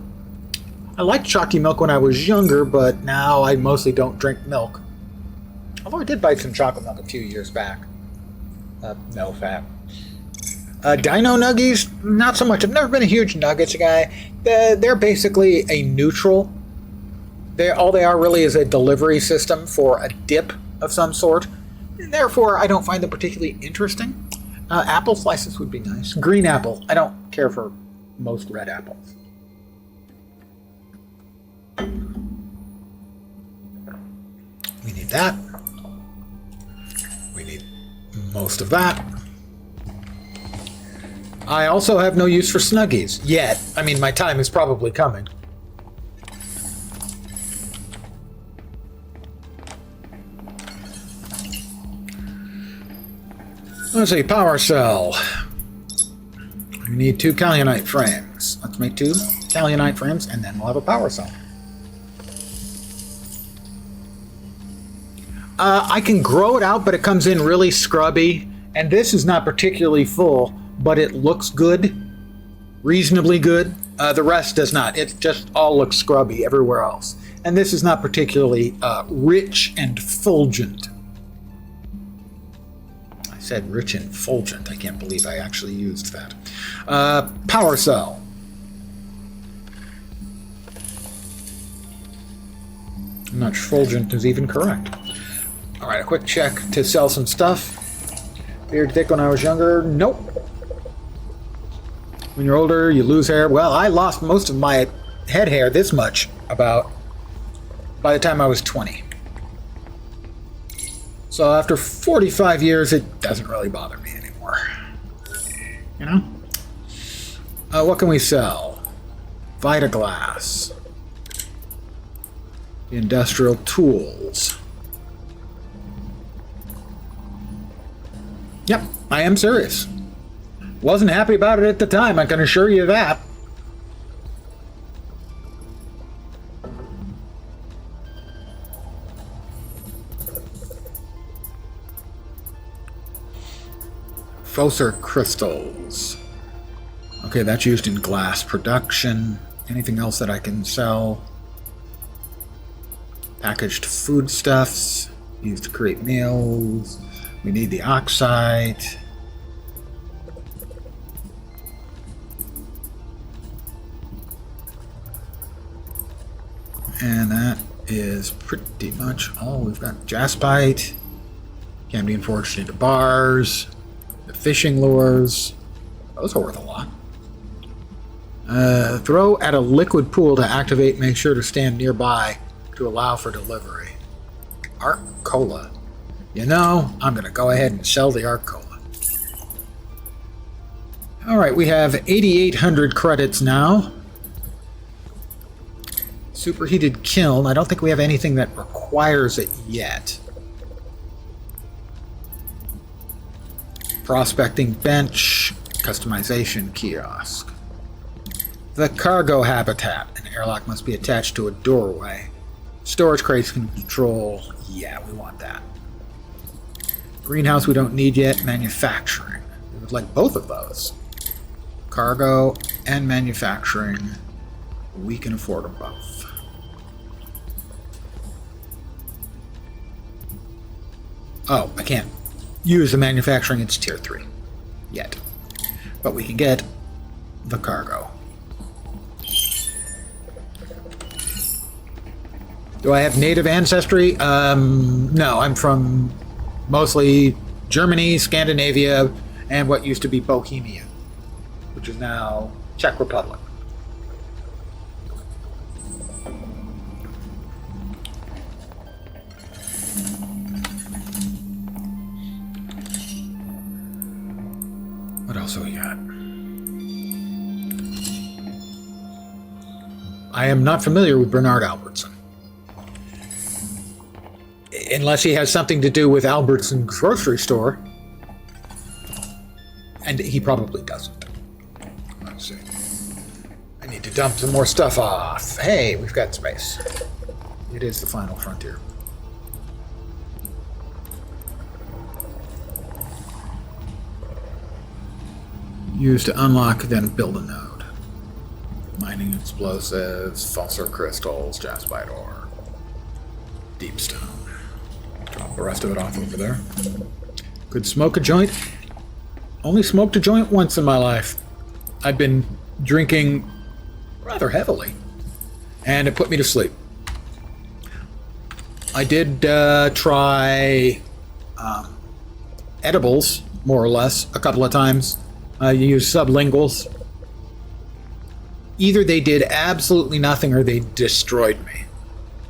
liked chalky milk when I was younger, but now I mostly don't drink milk. Although I did buy some chocolate milk a few years back. No fat. Dino nuggies, not so much. I've never been a huge nuggets guy. They're basically a neutral. All they are really is a delivery system for a dip of some sort. And therefore, I don't find them particularly interesting. Apple slices would be nice. Green apple. I don't care for most red apples. We need that. We need most of that. I also have no use for Snuggies yet. I mean, my time is probably coming. Let's see, power cell. We need 2 Kaolite frames. Let's make 2 Kaolite frames, and then we'll have a power cell. I can grow it out, but it comes in really scrubby. And this is not particularly full, but it looks good. Reasonably good. The rest does not. It just all looks scrubby everywhere else. And this is not particularly rich and fulgent. I said rich and fulgent. I can't believe I actually used that. Power cell. I'm not sure fulgent is even correct. All right, a quick check to sell some stuff. Beard thick when I was younger? Nope. When you're older, you lose hair. Well, I lost most of my head hair this much about by the time I was 20. So after 45 years, it doesn't really bother me anymore. You know? What can we sell? Vitaglass. Industrial tools. Yep, I am serious. Wasn't happy about it at the time, I can assure you that. Focer crystals. Okay, that's used in glass production. Anything else that I can sell? Packaged foodstuffs, used to create meals. We need the oxide. And that is pretty much all we've got. Jaspite. Can be forged into bars. The fishing lures. Those are worth a lot. Throw at a liquid pool to activate. Make sure to stand nearby to allow for delivery. Arc Cola. You know, I'm going to go ahead and sell the Arc Cola. Alright, we have 8,800 credits now. Superheated kiln. I don't think we have anything that requires it yet. Prospecting bench. Customization kiosk. The cargo habitat. An airlock must be attached to a doorway. Storage crates can control. Yeah, we want that. Greenhouse we don't need yet. Manufacturing. We would like both of those. Cargo and manufacturing. We can afford them both. Oh, I can't use the manufacturing. It's tier 3 yet. But we can get the cargo. Do I have native ancestry? No, I'm from mostly Germany, Scandinavia, and what used to be Bohemia, which is now Czech Republic. What else have we got? I am not familiar with Bernard Albertson. Unless he has something to do with Albertson's grocery store. And he probably doesn't. Let's see. I need to dump some more stuff off. Hey, we've got space. It is the final frontier. Use to unlock, then build a node. Mining explosives, falser crystals, jaspite ore, deep stone. Drop the rest of it off over there. Could smoke a joint. Only smoked a joint once in my life. I've been drinking rather heavily, and it put me to sleep. I did try edibles, more or less, a couple of times. You use sublinguals. Either they did absolutely nothing or they destroyed me.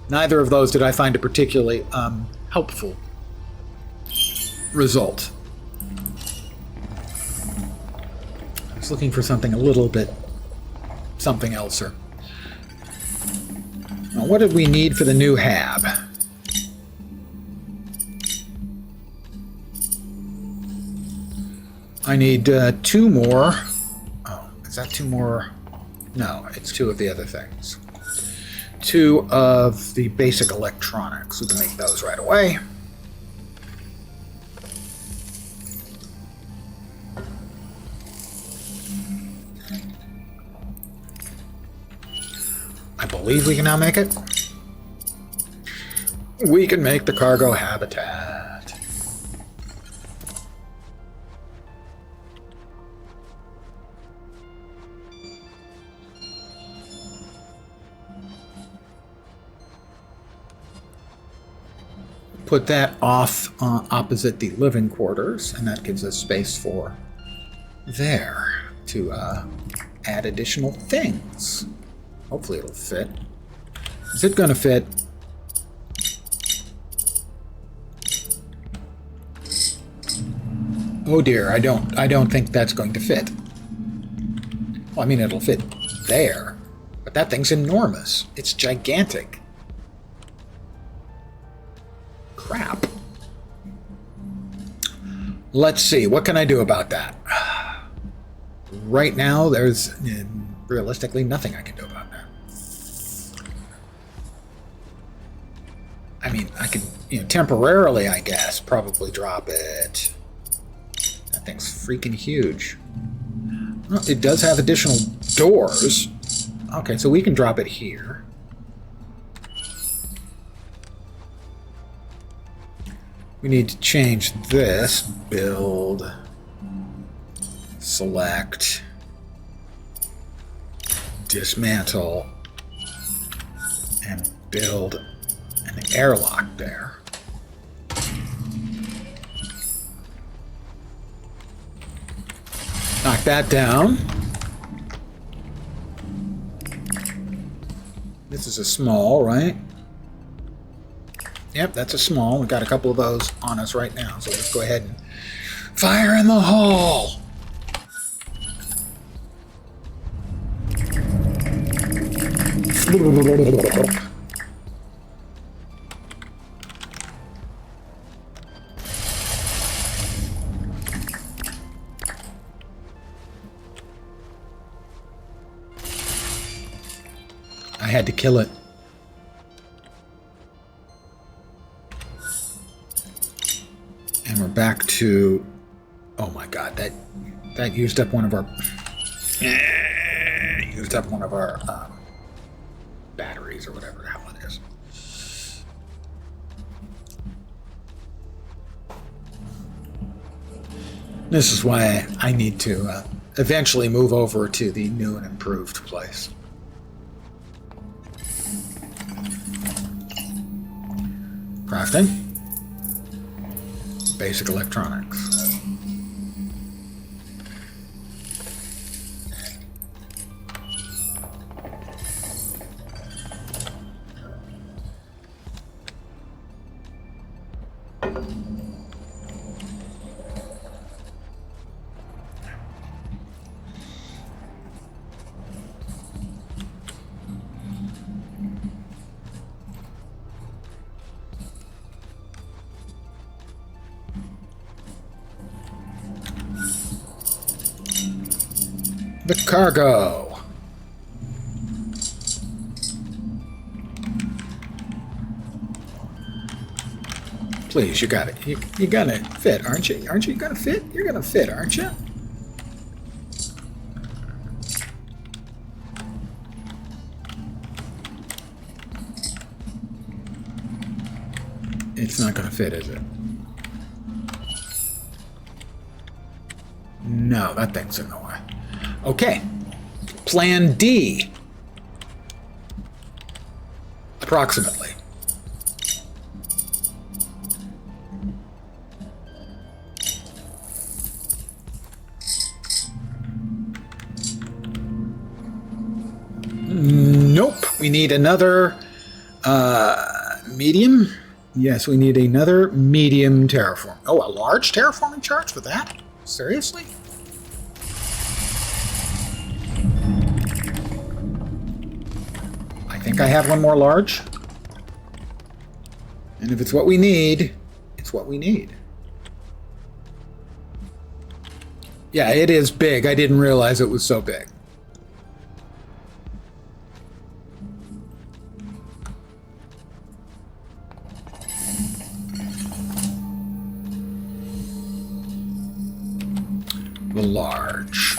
Neither of those did I find a particularly helpful result. I was looking for something a little bit something else. Now, what did we need for the new hab? I need 2 more. Oh, is that 2 more? No, it's 2 of the other things. 2 of the basic electronics. We can make those right away. I believe we can now make it. We can make the cargo habitat. Put that off opposite the living quarters, and that gives us space for there to add additional things. Hopefully it'll fit. Is it going to fit? Oh dear, I don't think that's going to fit. Well, I mean, it'll fit there, but that thing's enormous. It's gigantic. Crap. Let's see, what can I do about that? Right now, there's realistically nothing I can do about that. I mean, I can, temporarily, I guess, probably drop it. That thing's freaking huge. Well, it does have additional doors. Okay, so we can drop it here. We need to change this. Build. Select. Dismantle. And build an airlock there. Knock that down. This is a small, right? Yep, that's a small. We've got a couple of those on us right now, so let's go ahead and fire in the hole. I had to kill it. And we're back to... Oh my god, that used up one of our... used up one of our batteries or whatever the hell it is. This is why I need to eventually move over to the new and improved place. Crafting. Basic electronics. The cargo. Please, you got it. You're gonna fit, aren't you? Aren't you gonna fit? You're gonna fit, aren't you? It's not gonna fit, is it? No, that thing's in the way. Okay. Plan D. Approximately. Nope. We need another medium. Yes, we need another medium terraform. Oh, a large terraforming charge for that? Seriously? I think I have one more large. And if it's what we need, it's what we need. Yeah, it is big. I didn't realize it was so big. The large.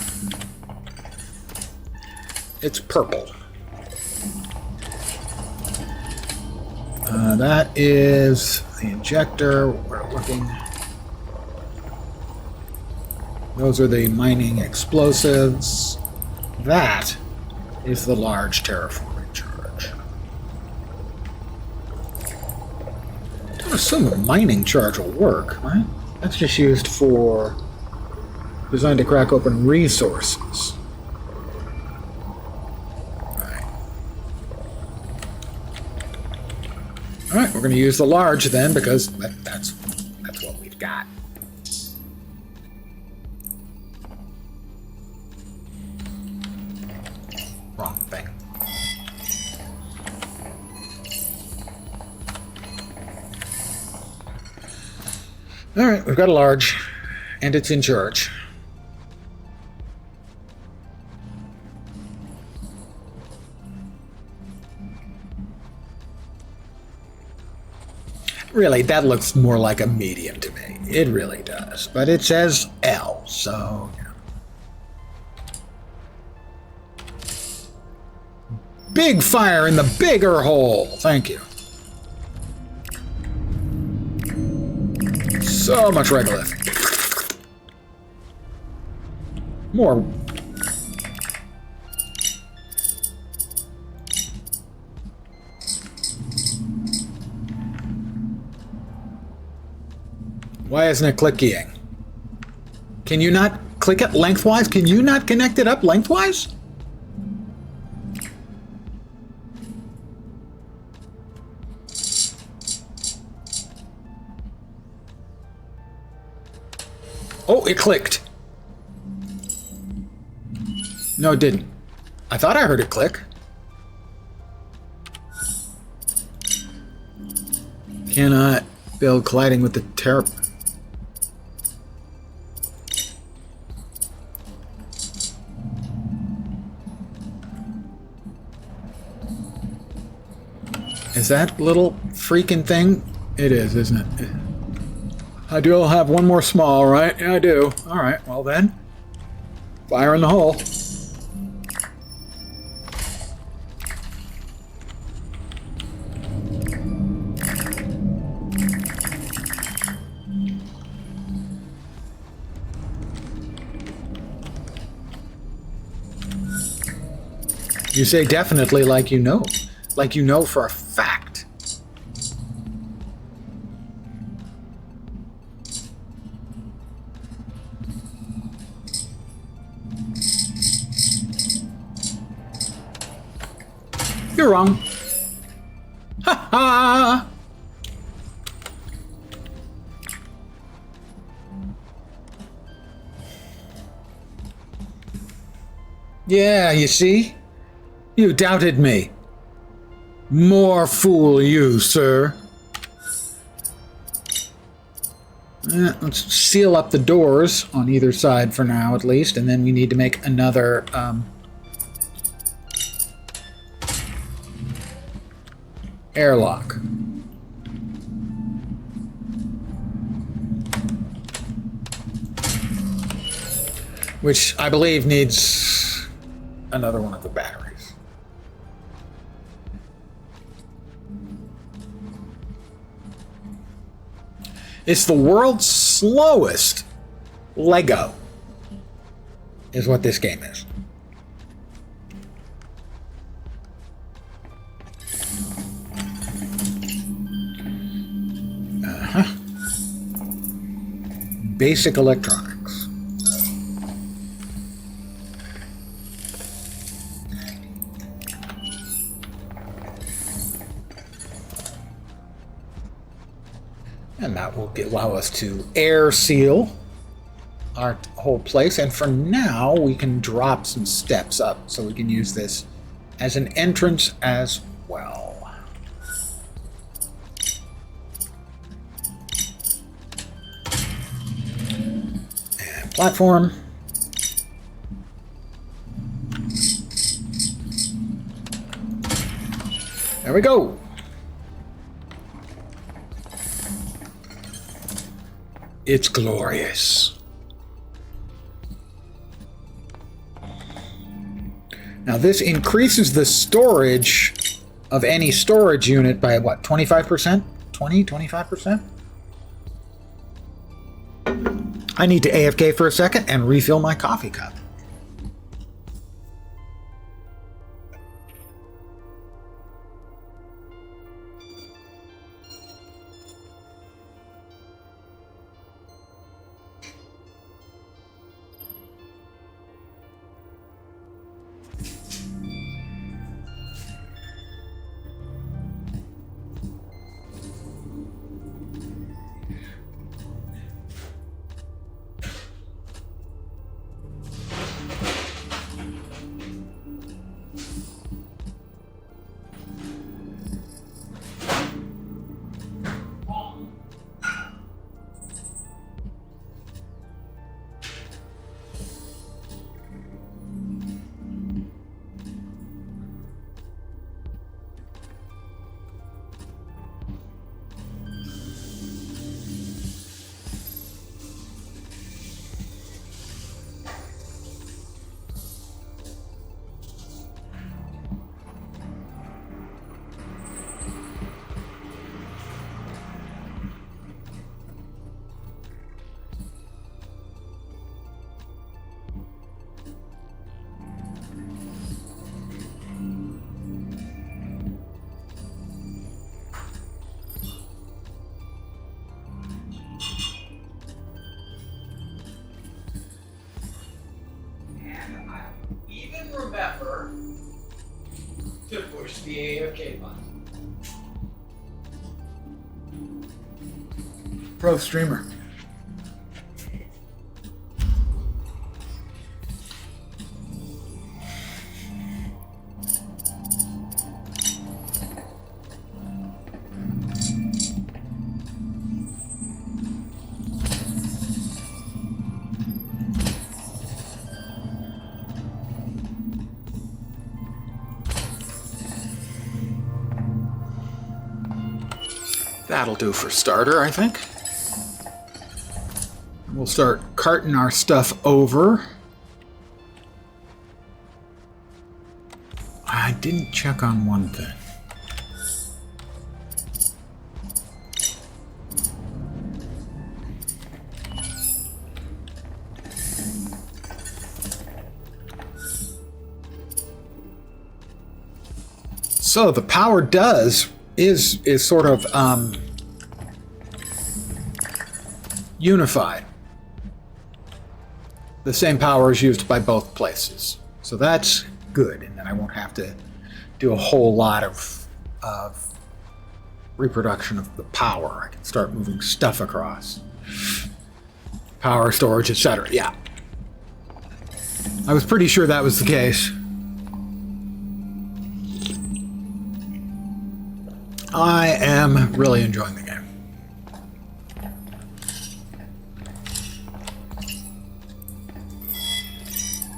It's purple. That is the injector. We're looking. Those are the mining explosives. That is the large terraforming charge. I don't assume a mining charge will work, right? That's just used for designed to crack open resources. Alright, we're going to use the large then, because that's what we've got. Wrong thing. Alright, we've got a large, and it's in charge. Really, that looks more like a medium to me. It really does. But it says L, so... yeah. Big fire in the bigger hole! Thank you. So much regolith. More... Why isn't it clicking? Can you not click it lengthwise? Can you not connect it up lengthwise? Oh, it clicked. No, it didn't. I thought I heard it click. Cannot build colliding with the terror. Is that little freaking thing? It is, isn't it? I do have one more small, right? Yeah, I do. All right, well then. Fire in the hole. You say definitely like you know. Like you know for a fact. You're wrong. Ha ha! Yeah, you see? You doubted me. More fool you, sir. Let's seal up the doors on either side for now, at least, and then we need to make another airlock. Which I believe needs another one of the batteries. It's the world's slowest Lego, is what this game is. Basic electronics. And that will allow us to air seal our whole place. And for now, we can drop some steps up so we can use this as an entrance as well. And platform. There we go. It's glorious. Now this increases the storage of any storage unit by what, 25%? 25%? I need to AFK for a second and refill my coffee cup. Remember to push the AFK button. Pro streamer. That'll do for starter, I think. We'll start carting our stuff over. I didn't check on one thing. So the power is sort of unified. The same power is used by both places. So that's good, and then I won't have to do a whole lot of reproduction of the power. I can start moving stuff across. Power, storage, etc. Yeah. I was pretty sure that was the case. I am really enjoying the game.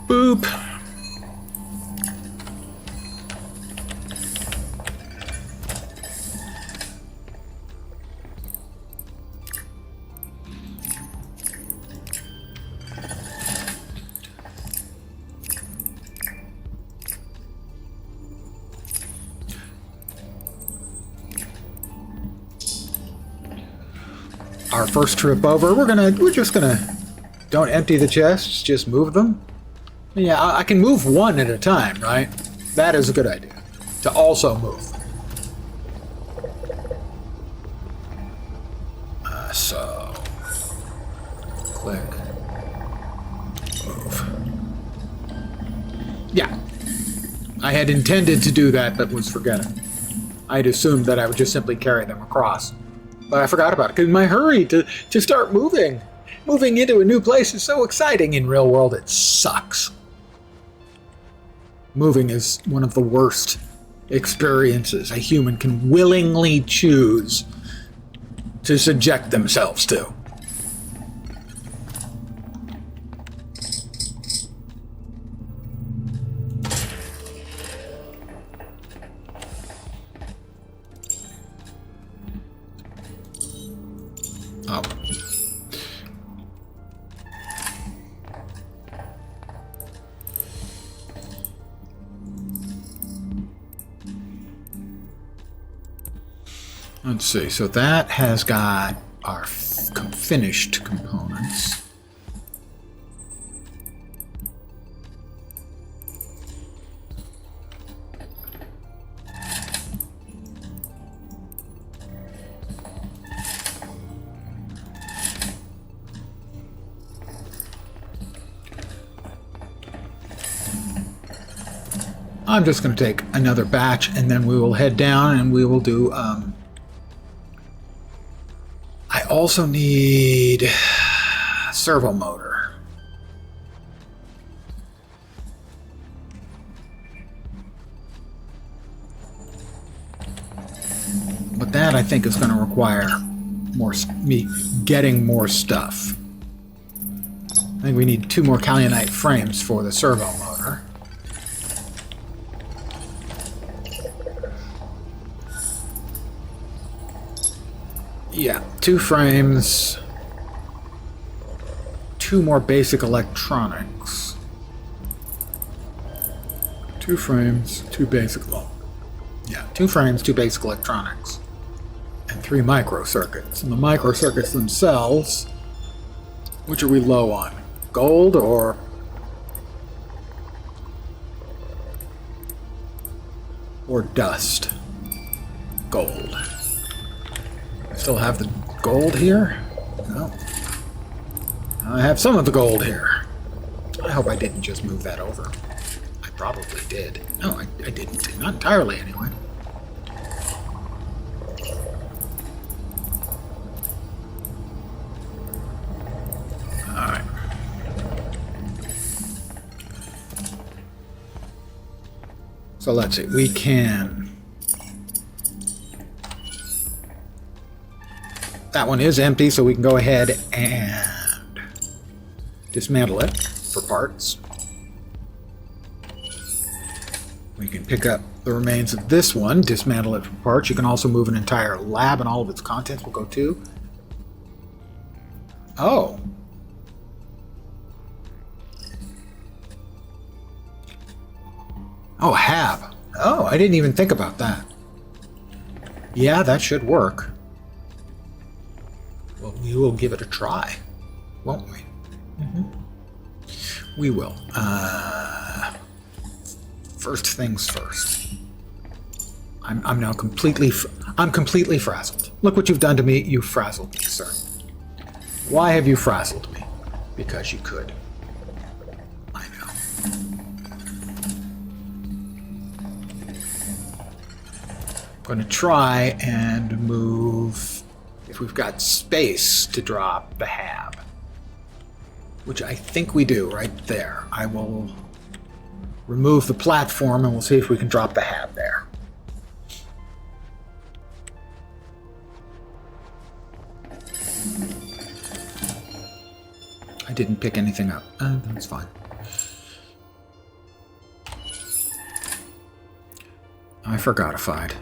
Boop. Our first trip over, we're just gonna don't empty the chests, just move them. Yeah, I can move one at a time, right? That is a good idea. To also move. So click, move. Yeah, I had intended to do that, but was forgetting. I'd assumed that I would just simply carry them across. But I forgot about it, because my hurry to start moving. Moving into a new place is so exciting. In real world, it sucks. Moving is one of the worst experiences a human can willingly choose to subject themselves to. Let's see. So that has got our finished components. I'm just going to take another batch and then we will head down and we will do... I also need a servo motor. But that I think is going to require me getting more stuff. I think we need 2 more Kaolianite frames for the servo motor. Yeah, 2 frames, 2 more basic electronics. 2 frames, 2 basic, well, yeah, 2 frames, 2 basic electronics, and 3 microcircuits. And the microcircuits themselves, which are we low on? Gold or dust? Gold. Still have the gold here? No. I have some of the gold here. I hope I didn't just move that over. I probably did. No, I didn't. Not entirely, anyway. Alright. So let's see. We can... That one is empty, so we can go ahead and dismantle it for parts. We can pick up the remains of this one, dismantle it for parts. You can also move an entire lab and all of its contents will go too. Oh. Oh, hab. Oh, I didn't even think about that. Yeah, that should work. Well, we will give it a try, won't we? Mm-hmm. We will. First things first. I'm now completely frazzled. Look what you've done to me. You frazzled me, sir. Why have you frazzled me? Because you could. I know. I'm going to try and move... If we've got space to drop the hab, which I think we do right there. I will remove the platform and we'll see if we can drop the hab there. I didn't pick anything up. That's fine. I forgotified.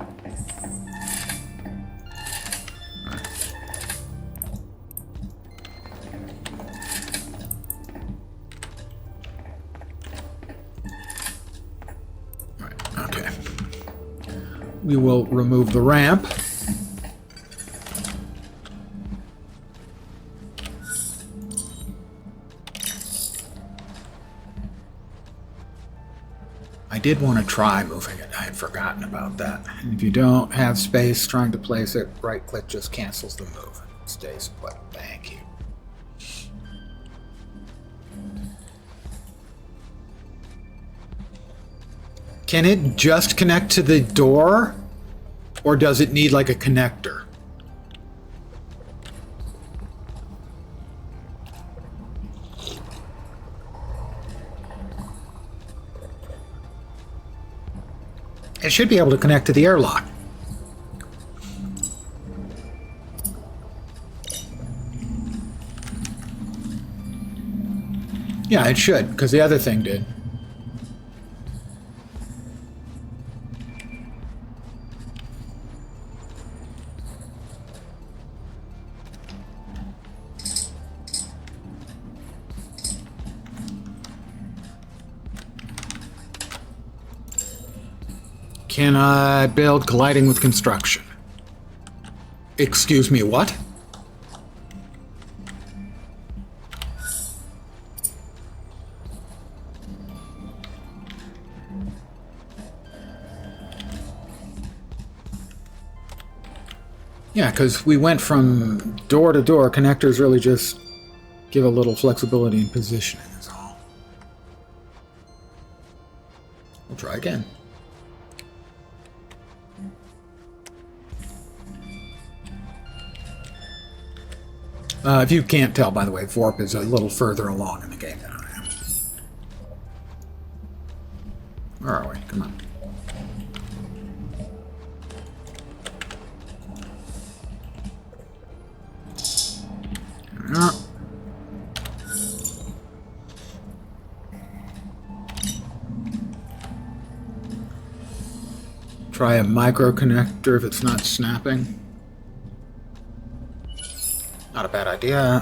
We will remove the ramp. I did want to try moving it. I had forgotten about that. And if you don't have space trying to place it, right-click just cancels the move. It stays put. Thank you. Can it just connect to the door? Or does it need like a connector? It should be able to connect to the airlock. Yeah, it should, because the other thing did. Can I build colliding with construction? Excuse me, what? Yeah, because we went from door to door. Connectors really just give a little flexibility in positioning, is all. We'll try again. If you can't tell, by the way, Vorp is a little further along in the game than I am. Where are we? Come on. Try a micro connector if it's not snapping. Not a bad idea.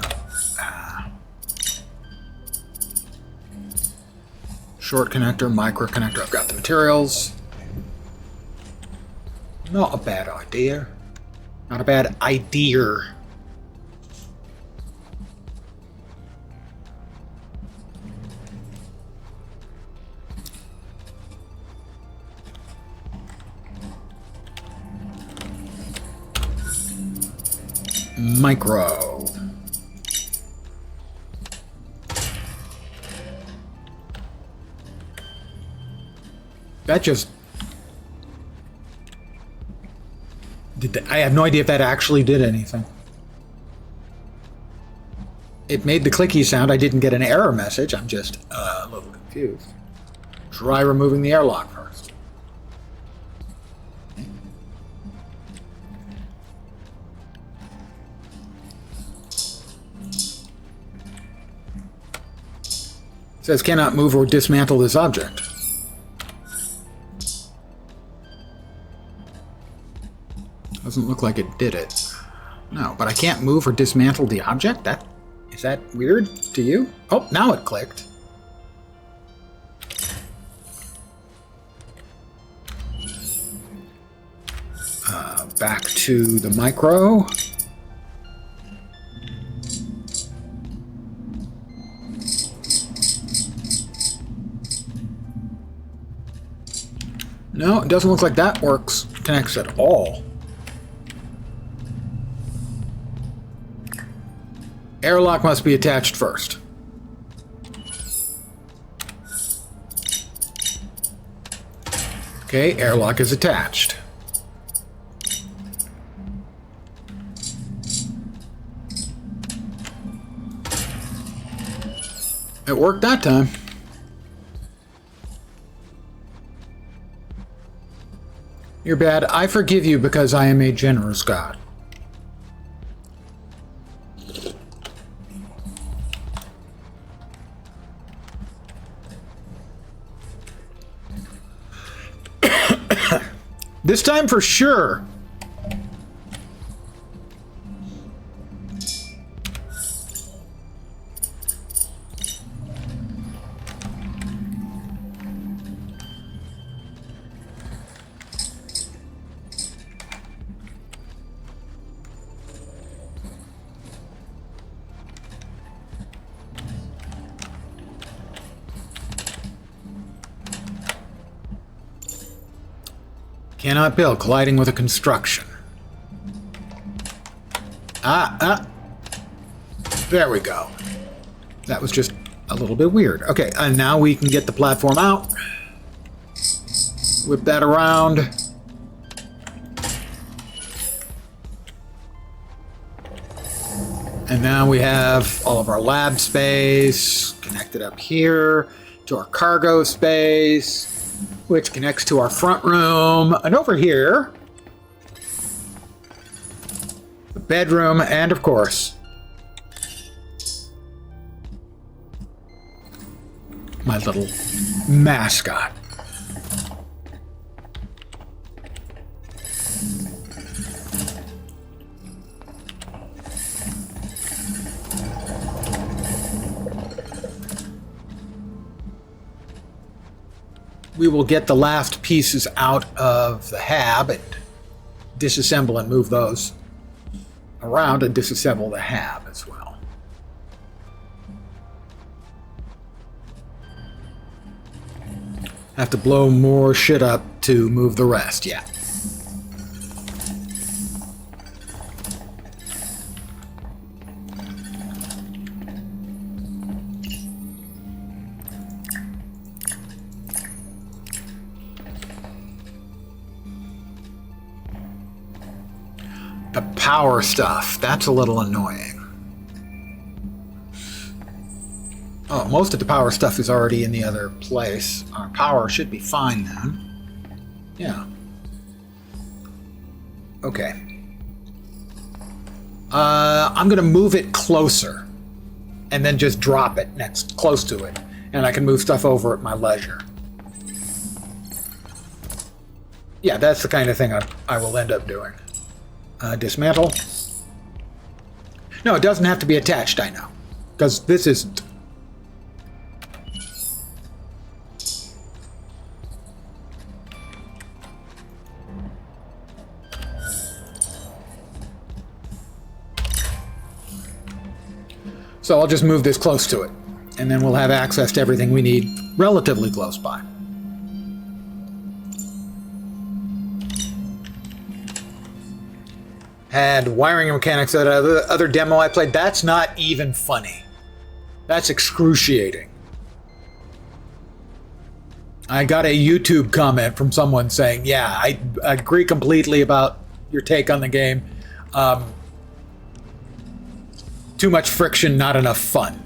Short connector, micro connector. I've got the materials. Not a bad idea. Not a bad idea. Micro. That just... I have no idea if that actually did anything. It made the clicky sound. I didn't get an error message. I'm just a little confused. Try removing the airlock first. It says cannot move or dismantle this object. Doesn't look like it did it. No, but I can't move or dismantle the object? Is that weird to you? Oh, now it clicked. Back to the micro. No, it doesn't look like that connects at all. Airlock must be attached first. Okay, airlock is attached. It worked that time. You're bad. I forgive you because I am a generous God. This time for sure. Cannot build, colliding with a construction. There we go. That was just a little bit weird. Okay, and now we can get the platform out. Whip that around. And now we have all of our lab space connected up here to our cargo space, which connects to our front room, and over here, the bedroom, and of course, my little mascot. We will get the last pieces out of the hab and disassemble and move those. around and disassemble the hab as well. Have to blow more shit up to move the rest, yeah. The power stuff, that's a little annoying. Oh, most of the power stuff is already in the other place. Our power should be fine then. Yeah. Okay. I'm gonna move it closer and then just drop it next, close to it. And I can move stuff over at my leisure. Yeah, that's the kind of thing I will end up doing. Dismantle. No, it doesn't have to be attached, I know. Because this isn't. So I'll just move this close to it. And then we'll have access to everything we need relatively close by. And wiring mechanics, that other demo I played, that's not even funny. That's excruciating. I got a YouTube comment from someone saying, yeah, I agree completely about your take on the game. Too much friction, not enough fun.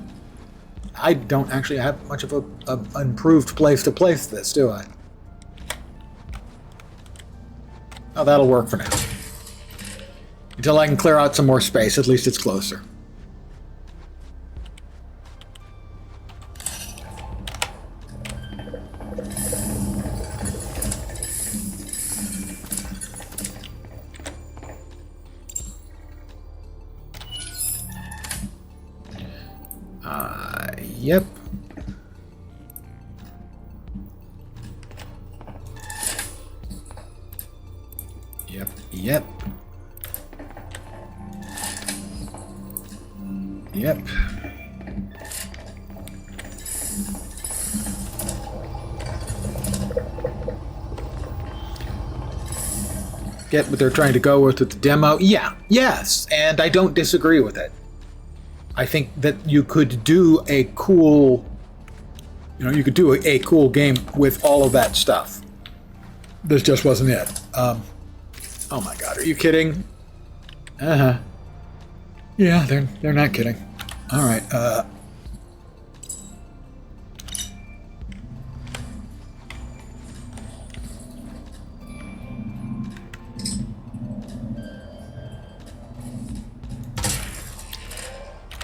I don't actually have much of an improved place to place this, do I? Oh, that'll work for now. Until I can clear out some more space, at least it's closer. Yep. Yep. Yep. Get what they're trying to go with the demo? Yeah, yes, and I don't disagree with it. I think that you could do a cool, you could do a cool game with all of that stuff. This just wasn't it. Oh my God, are you kidding? Uh-huh. Yeah, they're not kidding. All right.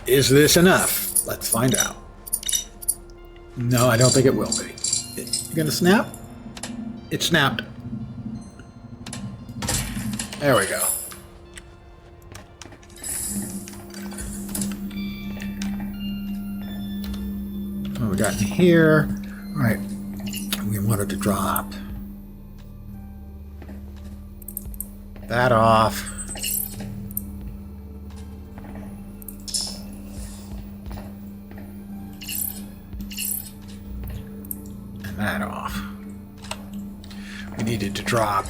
Is this enough? Let's find out. No, I don't think it will be. You gonna snap? It snapped. There we go. What we got in here? All right. We wanted to drop that off. That off. We needed to drop.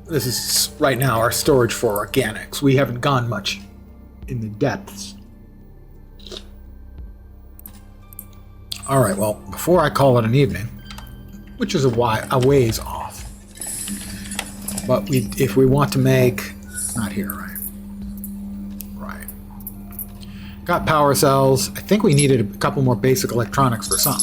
This is right now our storage for organics. We haven't gone much in the depths. All right, well, before I call it an evening, which is a ways off, but if we want to make, not here, right? Right. Got power cells. I think we needed a couple more basic electronics for some.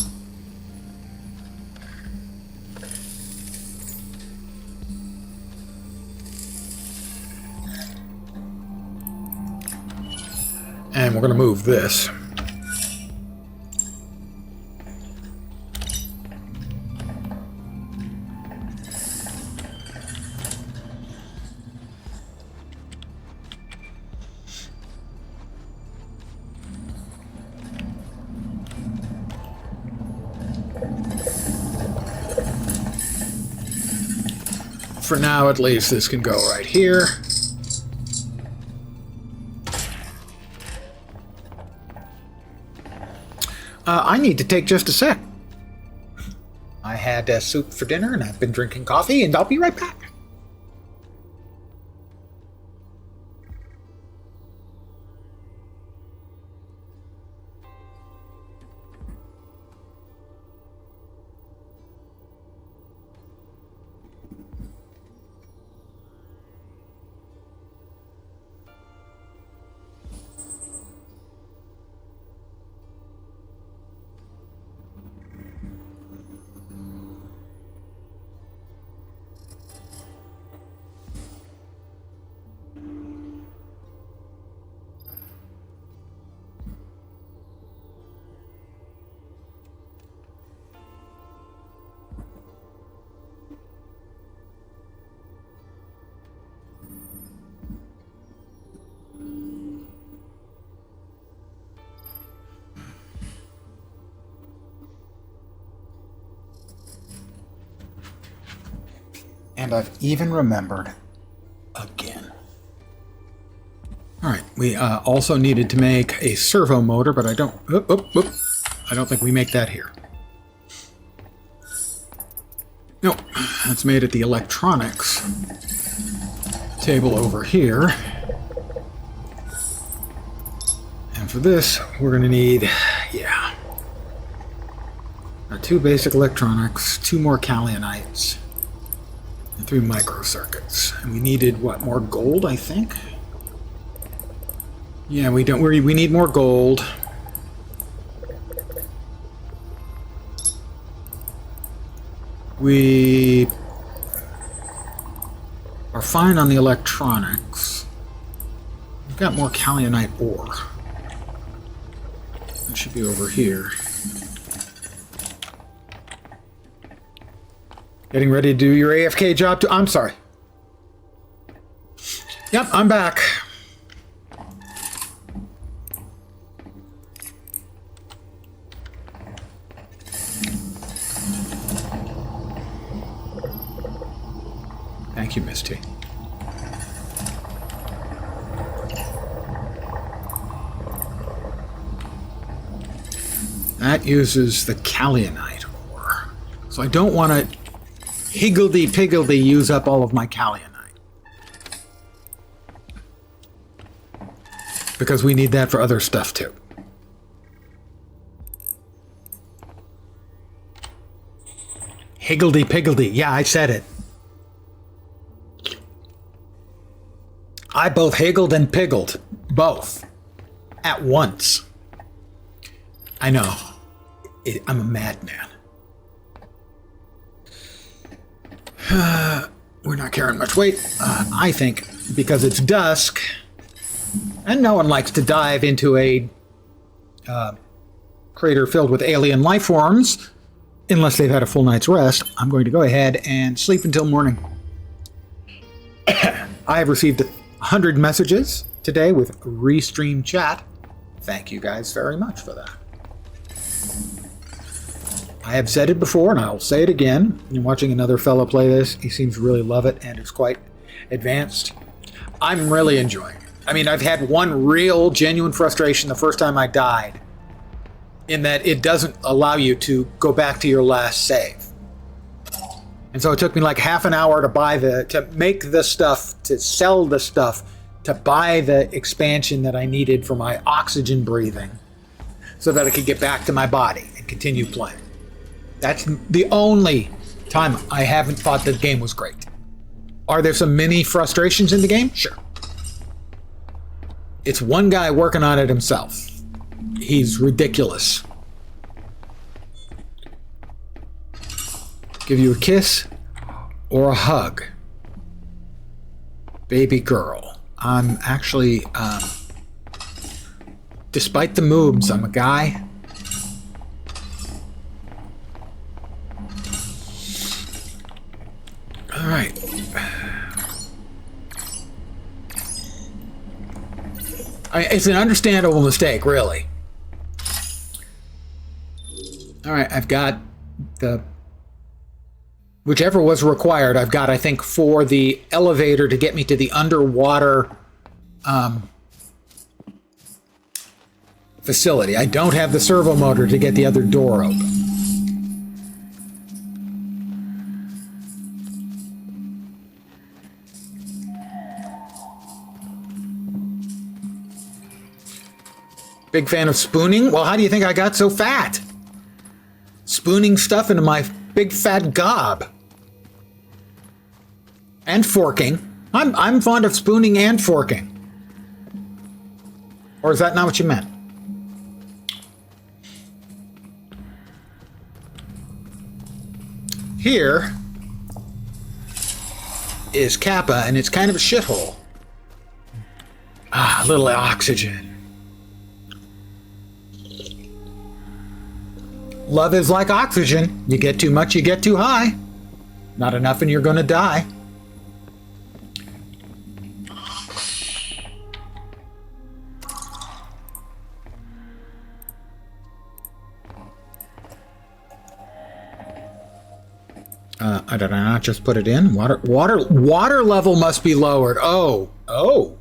And we're going to move this. For now, at least, this can go right here. I need to take just a sec. I had soup for dinner, and I've been drinking coffee, and I'll be right back. And I've even remembered again. All right, we also needed to make a servo motor, but I don't. I don't think we make that here. No, that's made at the electronics table over here. And for this, we're going to need, yeah, 2 basic electronics, 2 more Calianites, and 3 microcircuits. And we needed, what, more gold, I think? Yeah, we need more gold. We are fine on the electronics. We've got more Calianite ore. It should be over here. Getting ready to do your AFK job too? I'm sorry. Yep, I'm back. Thank you, Misty. That uses the Calianite ore. So I don't want to higgledy-piggledy use up all of my Calianite. Because we need that for other stuff too. Higgledy-piggledy. Yeah, I said it. I both higgled and piggled. Both. At once. I know. I'm a madman. We're not carrying much weight. I think because it's dusk, and no one likes to dive into a crater filled with alien life forms unless they've had a full night's rest, I'm going to go ahead and sleep until morning. I have received 100 messages today with Restream chat. Thank you guys very much for that. I have said it before, and I'll say it again. I'm watching another fellow play this. He seems to really love it, and it's quite advanced. I'm really enjoying it. I mean, I've had one real, genuine frustration the first time I died, in that it doesn't allow you to go back to your last save. And so it took me like half an hour to make the stuff, to sell the stuff, to buy the expansion that I needed for my oxygen breathing, so that I could get back to my body and continue playing. That's the only time I haven't thought the game was great. Are there some mini frustrations in the game? Sure. It's one guy working on it himself. He's ridiculous. Give you a kiss or a hug. Baby girl. I'm actually, despite the moobs, I'm a guy. All right. It's an understandable mistake, really. All right, I've got the... Whichever was required, I've got, I think, for the elevator to get me to the underwater facility. I don't have the servo motor to get the other door open. Big fan of spooning? Well, how do you think I got so fat? Spooning stuff into my big fat gob. And forking. I'm fond of spooning and forking. Or is that not what you meant? Here is Kappa, and it's kind of a shithole. Ah, a little oxygen. Love is like oxygen. You get too much, you get too high. Not enough and you're gonna die. Did I not just put it in? Water level must be lowered. Oh.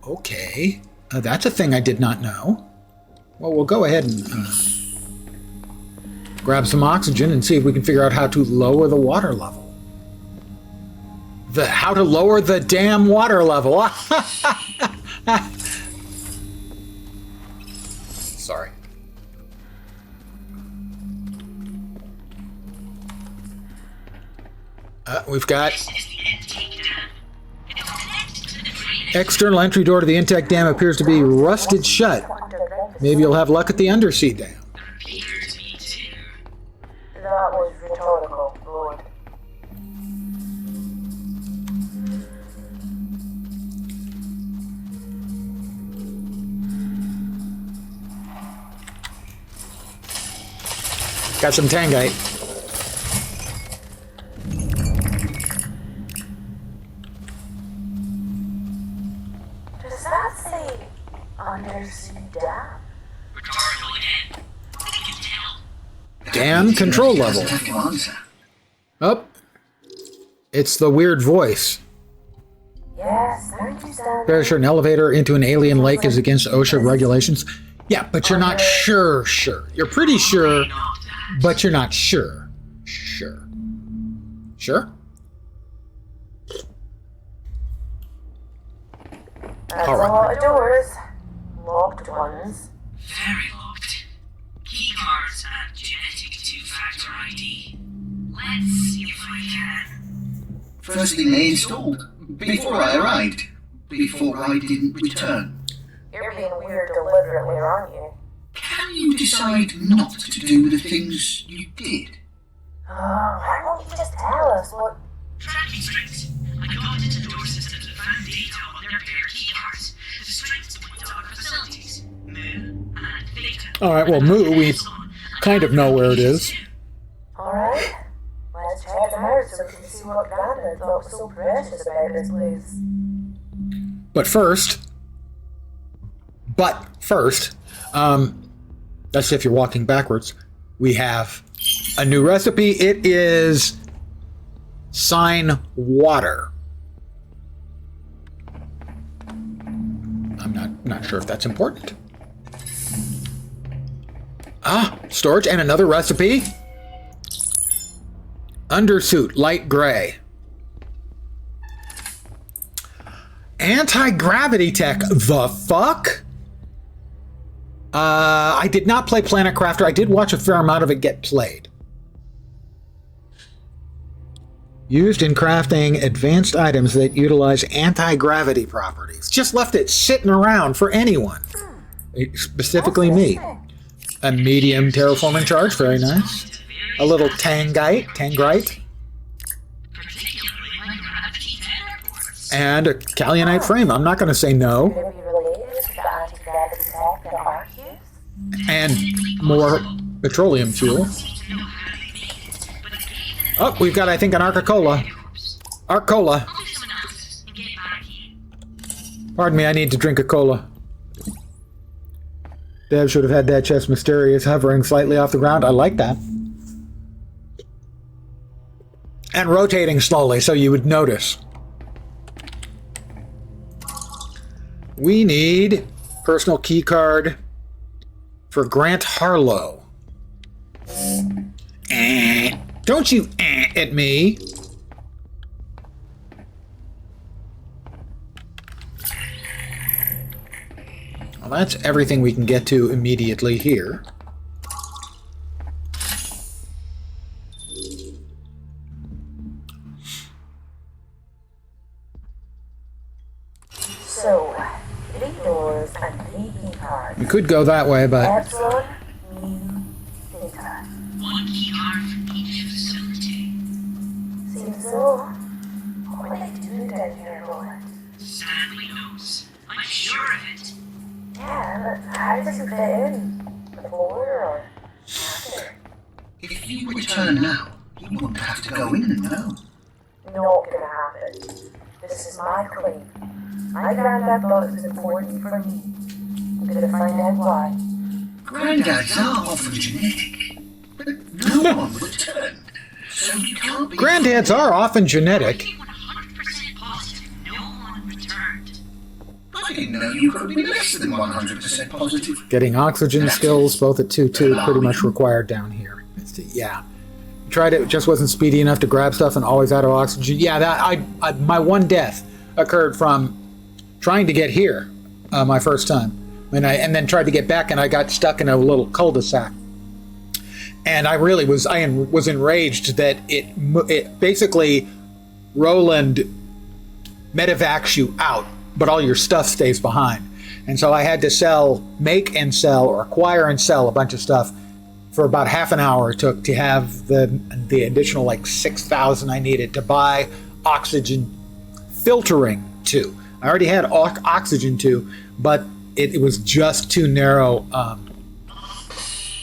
Okay. That's a thing I did not know. Well, we'll go ahead and grab some oxygen and see if we can figure out how to lower the water level. How to lower the damn water level. Sorry. We've got external entry door to the intake dam appears to be rusted shut. Maybe you'll have luck at the undersea dam. That was rhetorical, Lord. Got some tangite. Does that say undersea dam? Dam control level. Oh, it's the weird voice. Yes, aren't you standing? Very sure an elevator into an alien lake is against OSHA regulations. Yeah, but you're not sure. You're pretty sure, but you're not sure. Sure? That's All right. a lot of doors. Locked ones. Very locked. Keycards and genetic two-factor ID. Let's see if I can. First thing they installed, before I arrived, before I didn't return. You're being weird deliberately, aren't you? Can you decide not to do the things you did? Why don't you just tell us what... Tracking strings. I got into the door systems and found data on their paired keycards. The strings point to other facilities. Moo and Theta. All right, well, Moo, we kind of know where it is. Alright, let's check it out so we can see what Grandad thought was so precious about this place. But first, that's if you're walking backwards, we have a new recipe. It is sign water. I'm not sure if that's important. Storage and another recipe. Undersuit, light gray. Anti-gravity tech. The fuck? I did not play Planet Crafter. I did watch a fair amount of it get played. Used in crafting advanced items that utilize anti-gravity properties. Just left it sitting around for anyone. Specifically me. A medium terraforming charge, very nice. A little tangrite. And a Kalinite frame. I'm not going to say no. Could it be related to the anti-gravity tech that Ark used? And more petroleum fuel. Oh, we've got, I think, an Arc-Cola. Arc-Cola. Pardon me, I need to drink a cola. Dev should have had that chest mysterious hovering slightly off the ground. I like that. And rotating slowly so you would notice. We need personal key card for Grant Harlow. Don't you at me. Well, that's everything we can get to immediately here. So, 3 doors and 3 key cards. We could go that way, but Epsilon, Mu, Theta. One key card for each facility. Seems so. What would they do down here, Roland? Sadly knows. I'm sure of it. Yeah, but how does it fit in? Before or after? If you return now, you wouldn't have to go in, no. Not gonna happen. This is my claim. My granddad thought it was important for me. I'm gonna find out why. Granddads are often genetic, but no one returned, so you can't be... granddads are often genetic. I'm 100% positive no one returned. I didn't know you could be less than 100% positive. Getting oxygen skills, both at 2-2, pretty much required down here. Yeah. Tried it, just wasn't speedy enough to grab stuff and always out of oxygen. Yeah, that my one death occurred from trying to get here my first time. And then tried to get back and I got stuck in a little cul-de-sac. And I was enraged that it basically Roland medevacs you out, but all your stuff stays behind. And so I had to make and sell, or acquire and sell a bunch of stuff for about half an hour it took to have the additional like 6,000 I needed to buy oxygen filtering 2. I already had oxygen 2, but it was just too narrow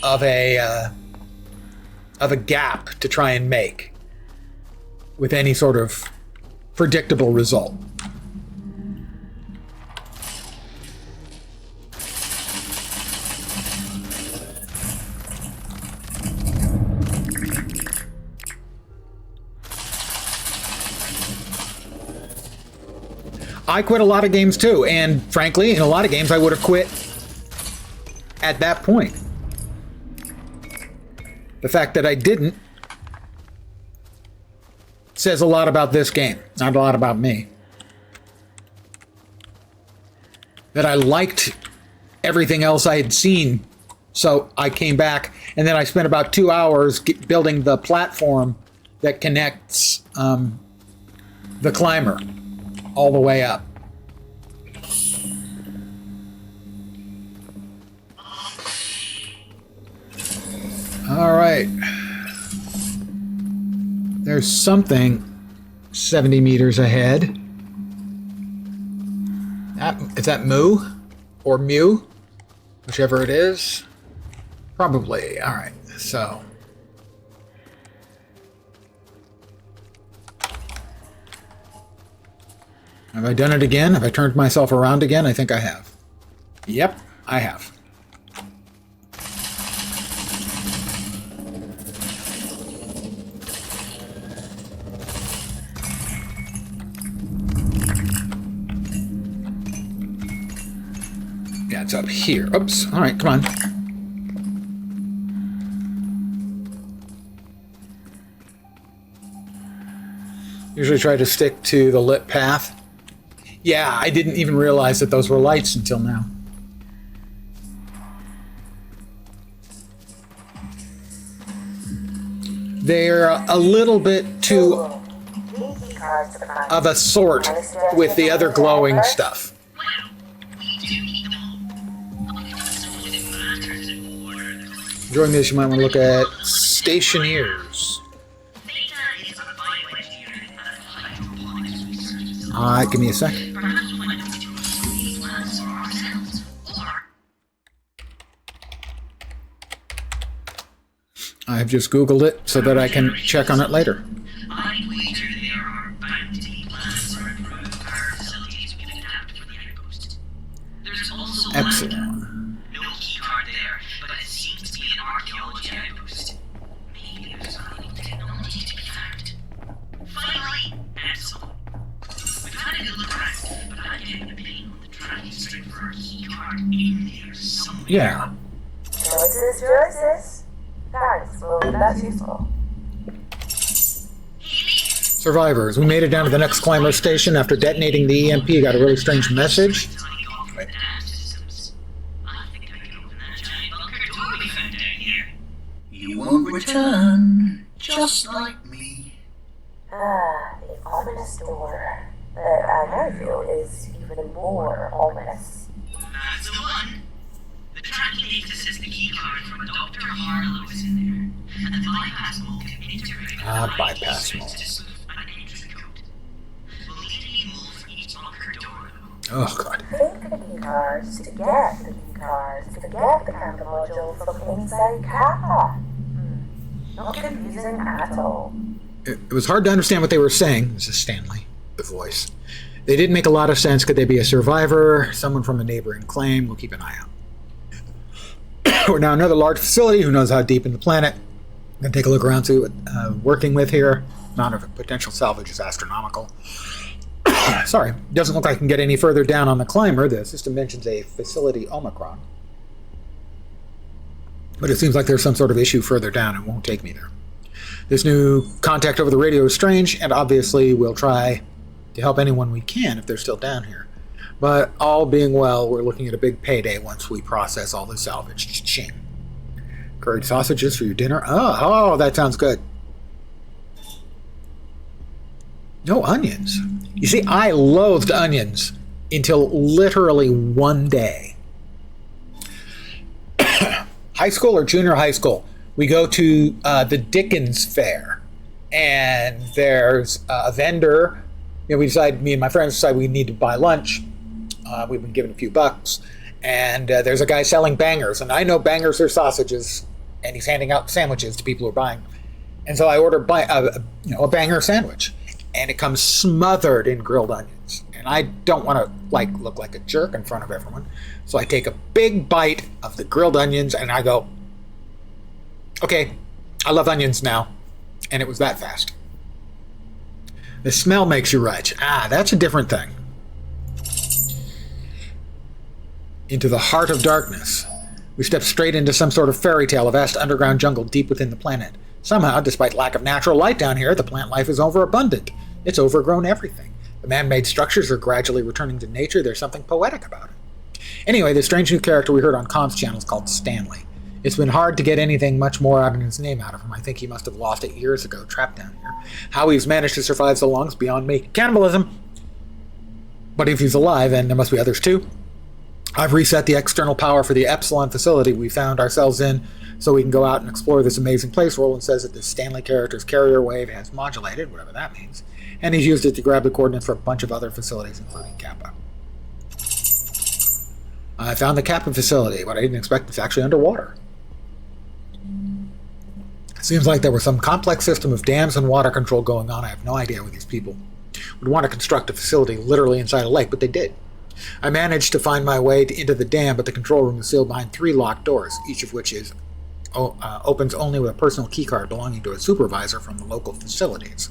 of a gap to try and make with any sort of predictable result. I quit a lot of games too, and frankly, in a lot of games I would have quit at that point. The fact that I didn't says a lot about this game, not a lot about me. That I liked everything else I had seen, so I came back, and then I spent about 2 hours building the platform that connects the climber all the way up. All right. There's something 70 meters ahead. Is that Mu? Or Mew? Whichever it is. Probably. All right. So. Have I done it again? Have I turned myself around again? I think I have. Yep, I have. Yeah, it's up here. Oops. All right, come on. Usually try to stick to the lit path. Yeah, I didn't even realize that those were lights until now. They're a little bit too of a sort with the other glowing stuff. Well, we do need them all. So it matters in order. During this, you might want to look at stationeers. Theta is a bioengineering and hydroponics research. All right, give me a sec. Perhaps we might have to do these plants for ourselves. Or I've just Googled it so that I can check on it later. I wager there are bound to be plants or improved power facilities we can adapt for the outpost. There's also Epsilon. no key card there, but it seems to be an archaeology outpost. Maybe there's valuable technology to be found. Finally, Epsilon. We've had a good look around, but I'm getting a ping on the tracking string for our key card in there somewhere. Yeah. if that's useful. Survivors, we made it down to the next climber station after detonating the EMP. Got a really strange message. Wait. I think I can open that giant bunker door we found down here. You won't return, just like me. Ah, the ominous door. I now feel is even more ominous. That's the one. The tracking data says the keycard from Dr. Harlow is in there, and the bypass mode can integrate with bypass ID mode. strips to smooth an entry code. We'll need a new mold for each bunker door, though. Oh, God. Think the key cards to get the key cards to get the camera module from inside Kappa. Not confusing at all. It was hard to understand what they were saying. This is Stanley, the voice. They didn't make a lot of sense. Could they be a survivor? Someone from a neighboring claim? We'll keep an eye out. We're now another large facility. Who knows how deep in the planet? I'm going to take a look around, see what working with here. Amount of potential salvage is astronomical. Sorry. Doesn't look like I can get any further down on the climber. The system mentions a facility Omicron. But it seems like there's some sort of issue further down and won't take me there. This new contact over the radio is strange, and obviously we'll try to help anyone we can if they're still down here. But all being well, we're looking at a big payday once we process all the salvage. Ching. Curried sausages for your dinner? Oh, that sounds good. No onions. You see, I loathed onions until literally one day. High school or junior high school, we go to the Dickens Fair, and there's a vendor. Me and my friends decide we need to buy lunch. We've been given a few bucks, and there's a guy selling bangers, and I know bangers are sausages, and he's handing out sandwiches to people who are buying. And so I order a banger sandwich, and it comes smothered in grilled onions. And I don't want to look like a jerk in front of everyone, so I take a big bite of the grilled onions, and I go, "Okay, I love onions now," and it was that fast. The smell makes you retch. That's a different thing. Into the heart of darkness. We step straight into some sort of fairy tale, a vast underground jungle deep within the planet. Somehow, despite lack of natural light down here, the plant life is overabundant. It's overgrown everything. The man-made structures are gradually returning to nature. There's something poetic about it. Anyway, the strange new character we heard on comms channel is called Stanley. It's been hard to get anything much more out of his name out of him. I think he must have lost it years ago, trapped down here. How he's managed to survive so long is beyond me. Cannibalism! But if he's alive, and there must be others too, I've reset the external power for the Epsilon facility we found ourselves in so we can go out and explore this amazing place. Roland says that the Stanley character's carrier wave has modulated, whatever that means, and he's used it to grab the coordinates for a bunch of other facilities, including Kappa. I found the Kappa facility, but I didn't expect it's actually underwater. Seems like there was some complex system of dams and water control going on. I have no idea what these people would want to construct a facility literally inside a lake, but they did. I managed to find my way into the dam, but the control room is sealed behind 3 locked doors, each of which opens only with a personal keycard belonging to a supervisor from the local facilities.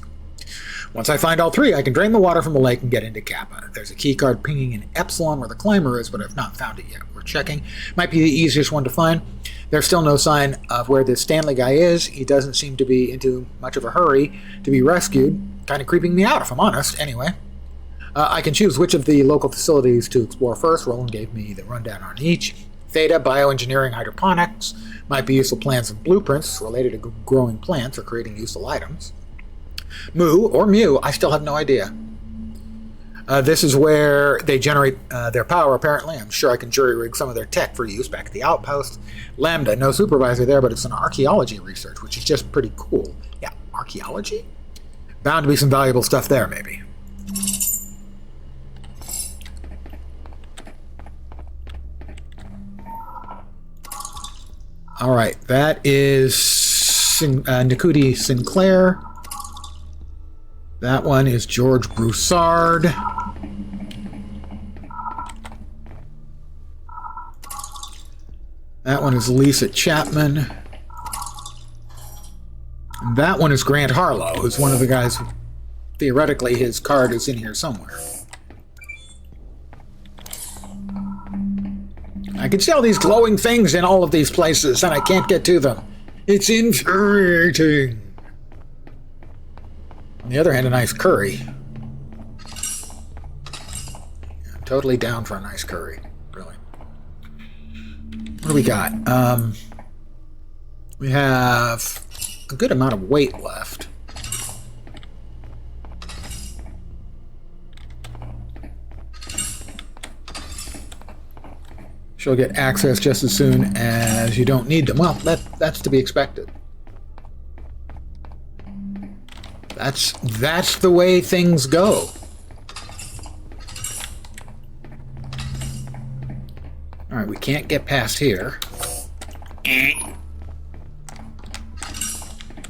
Once I find all 3, I can drain the water from the lake and get into Kappa. There's a keycard pinging in Epsilon where the climber is, but I've not found it yet. We're checking. Might be the easiest one to find. There's still no sign of where this Stanley guy is. He doesn't seem to be into much of a hurry to be rescued. Kind of creeping me out, if I'm honest. Anyway, I can choose which of the local facilities to explore first. Roland gave me the rundown on each. Theta, bioengineering, hydroponics, might be useful plans and blueprints related to growing plants or creating useful items. Mu, or Mu, I still have no idea. This is where they generate their power, apparently. I'm sure I can jury-rig some of their tech for use back at the outpost. Lambda, no supervisor there, but it's an archaeology research, which is just pretty cool. Yeah, archaeology? Bound to be some valuable stuff there, maybe. All right, that is Nikuti Sinclair. That one is George Broussard. That one is Lisa Chapman. And that one is Grant Harlow, who's one of the guys who, theoretically, his card is in here somewhere. I can see all these glowing things in all of these places, and I can't get to them. It's infuriating. On the other hand, a nice curry. Yeah, I'm totally down for a nice curry. Really. What do we got? We have a good amount of weight left. She'll get access just as soon as you don't need them. Well, that's to be expected. That's the way things go. All right, we can't get past here.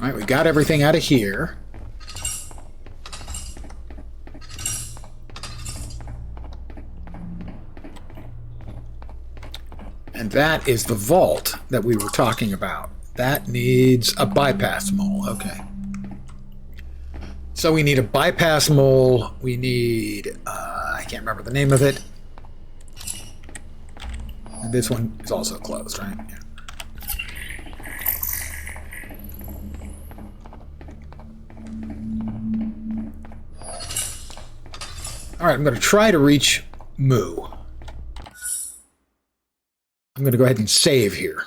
All right, we got everything out of here. And that is the vault that we were talking about. That needs a bypass mole. Okay. So we need a bypass mole. We need, I can't remember the name of it. And this one is also closed, right? Yeah. All right, I'm going to try to reach Moo. I'm going to go ahead and save here.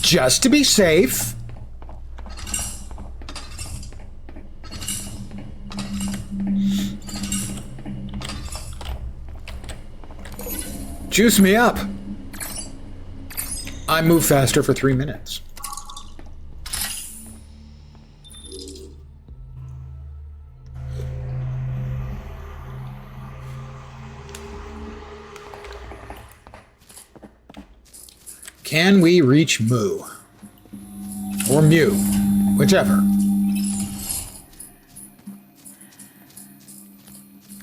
Just to be safe. Juice me up. I move faster for 3 minutes. Can we reach Moo? Or Mew, whichever.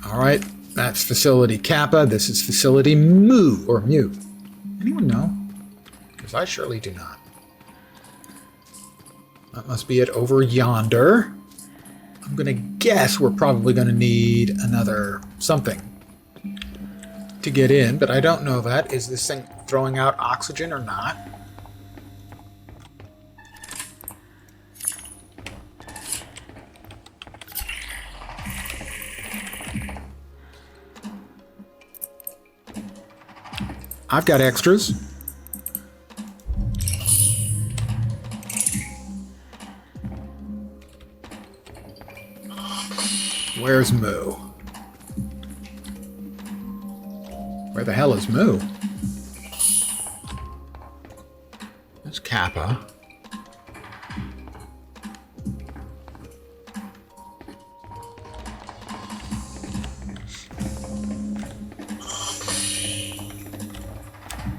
All right, that's facility Kappa. This is facility Moo, or Mew. Anyone know? Because I surely do not. That must be it over yonder. I'm going to guess we're probably going to need another something to get in, but I don't know that. Is this thing throwing out oxygen or not? I've got extras. Where's Moo? Where the hell is Moo? That's Kappa.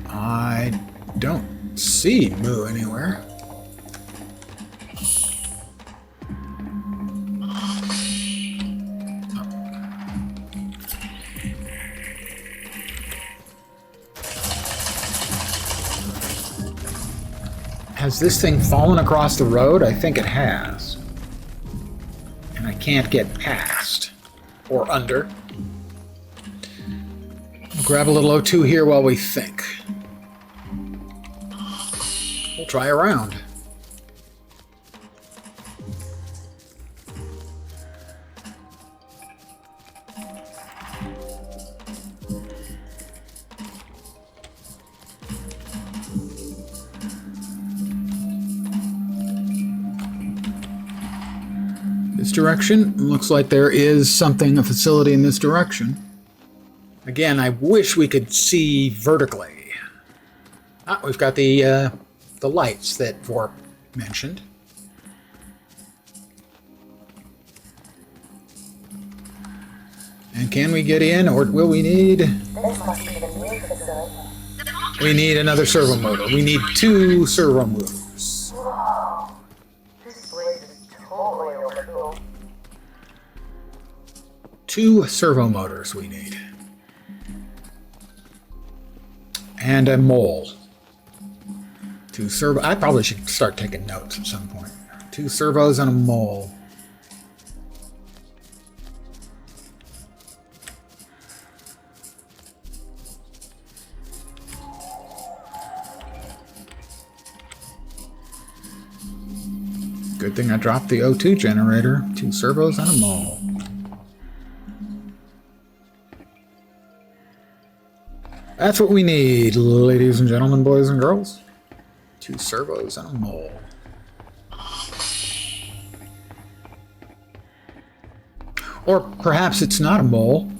I don't see Moo anywhere. Has this thing fallen across the road? I think it has. And I can't get past. Or under. Grab a little O2 here while we think. We'll try around. This direction. Looks like there is something, a facility in this direction. Again, I wish we could see vertically. Ah, we've got the lights that Vorp mentioned. And can we get in, or will we need... This must be the new facility. We need another servo motor. We need 2 servo motors. Whoa. This place is totally overcool. 2 servo motors we need. And a mole. 2 servo... I probably should start taking notes at some point. 2 servos and a mole. Good thing I dropped the O2 generator. 2 servos and a mole. That's what we need, ladies and gentlemen, boys and girls. 2 servos and a mole. Or perhaps it's not a mole.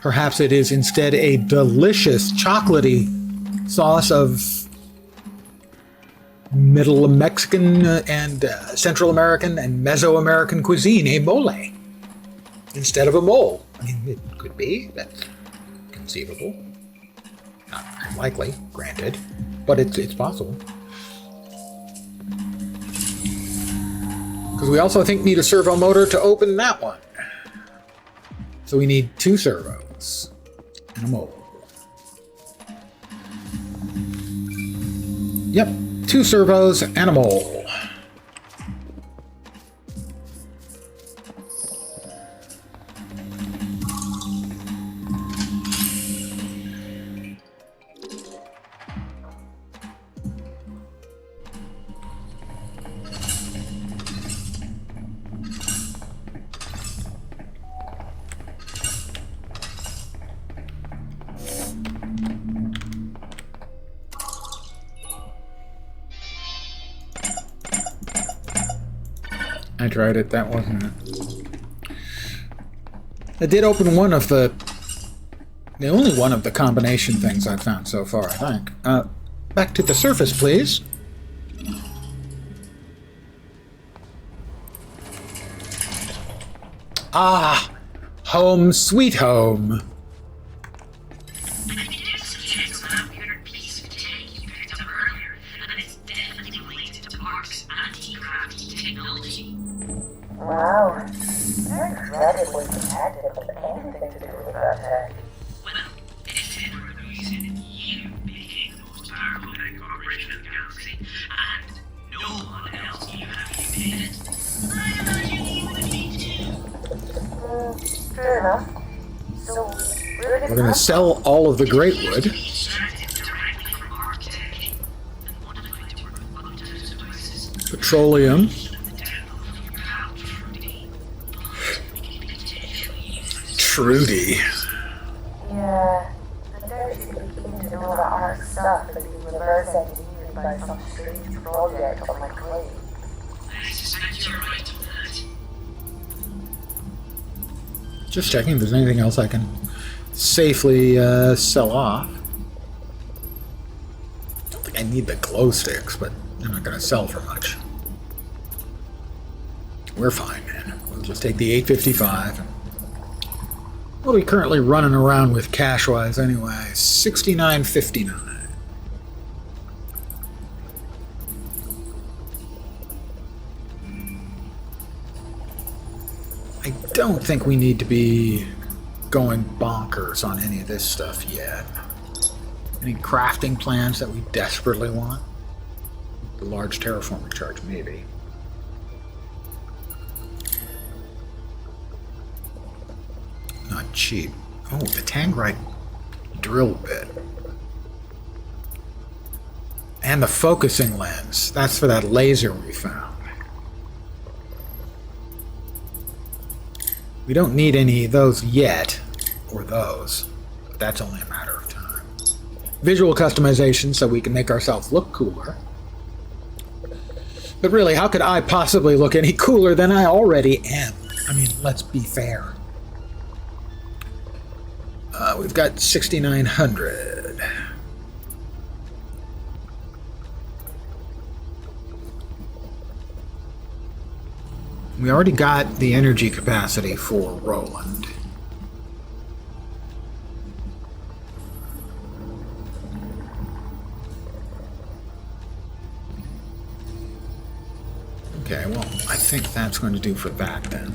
Perhaps it is instead a delicious chocolatey sauce of Middle Mexican and Central American and Mesoamerican cuisine, a mole, instead of a mole. I mean, it could be. That's conceivable. Not very likely, granted, but it's possible. Because we also, I think, need a servo motor to open that one. So we need 2 servos and a mole. Yep, 2 servos and a mole. I tried it, that wasn't it. I did open one of the only one of the combination things I've found so far, I think. Back to the surface, please. Ah, home sweet home. Wow. They're incredibly protective of anything to do with that tech. Well, it's in the reason you became the most powerful tech corporation in the galaxy, and no one else knew how you made it. I imagine you would be too. Fair enough. So, where did We're going to sell all of the great wood. Extracted directly from our tech, and modified to work with other devices. Petroleum. Trudy. Yeah, the tech should be keen to know about our stuff and be reverse engineered by some strange project on my claim. I suspect you're right on that. Just checking if there's anything else I can safely sell off. I don't think I need the glow sticks, but I'm not going to sell for much. We're fine, man. We'll just take the 855. What are we currently running around with cash-wise anyway? 69.59. I don't think we need to be going bonkers on any of this stuff yet. Any crafting plans that we desperately want? The large terraforming charge, maybe. Not cheap. Oh, the Tangrite drill bit. And the focusing lens. That's for that laser we found. We don't need any of those yet. Or those. But that's only a matter of time. Visual customization so we can make ourselves look cooler. But really, how could I possibly look any cooler than I already am? I mean, let's be fair. We've got 6,900. We already got the energy capacity for Roland. Okay, well, I think that's going to do for that then.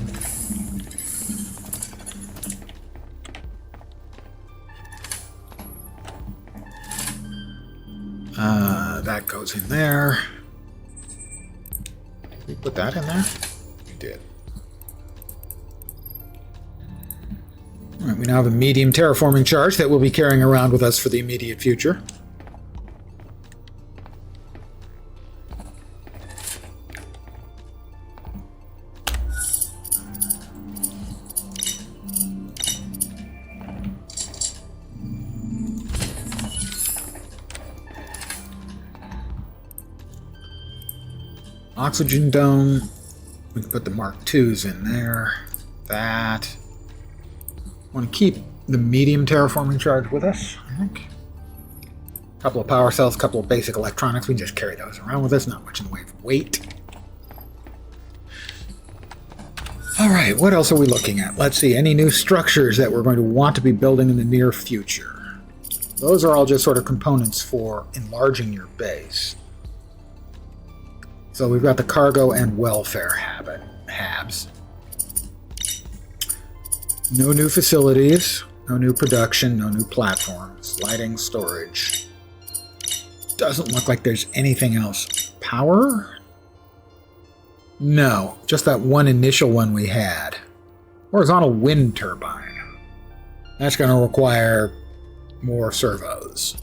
That goes in there. Did we put that in there? We did. Alright, we now have a medium terraforming charge that we'll be carrying around with us for the immediate future. Oxygen dome. We can put the Mark IIs in there. That. Want to keep the medium terraforming charge with us, I think. Couple of power cells, couple of basic electronics. We can just carry those around with us. Not much in the way of weight. Alright, what else are we looking at? Let's see, any new structures that we're going to want to be building in the near future? Those are all just sort of components for enlarging your base. So we've got the cargo and welfare habs. No new facilities, no new production, no new platforms, lighting, storage. Doesn't look like there's anything else. Power? No, just that one initial one we had. Horizontal wind turbine. That's going to require more servos.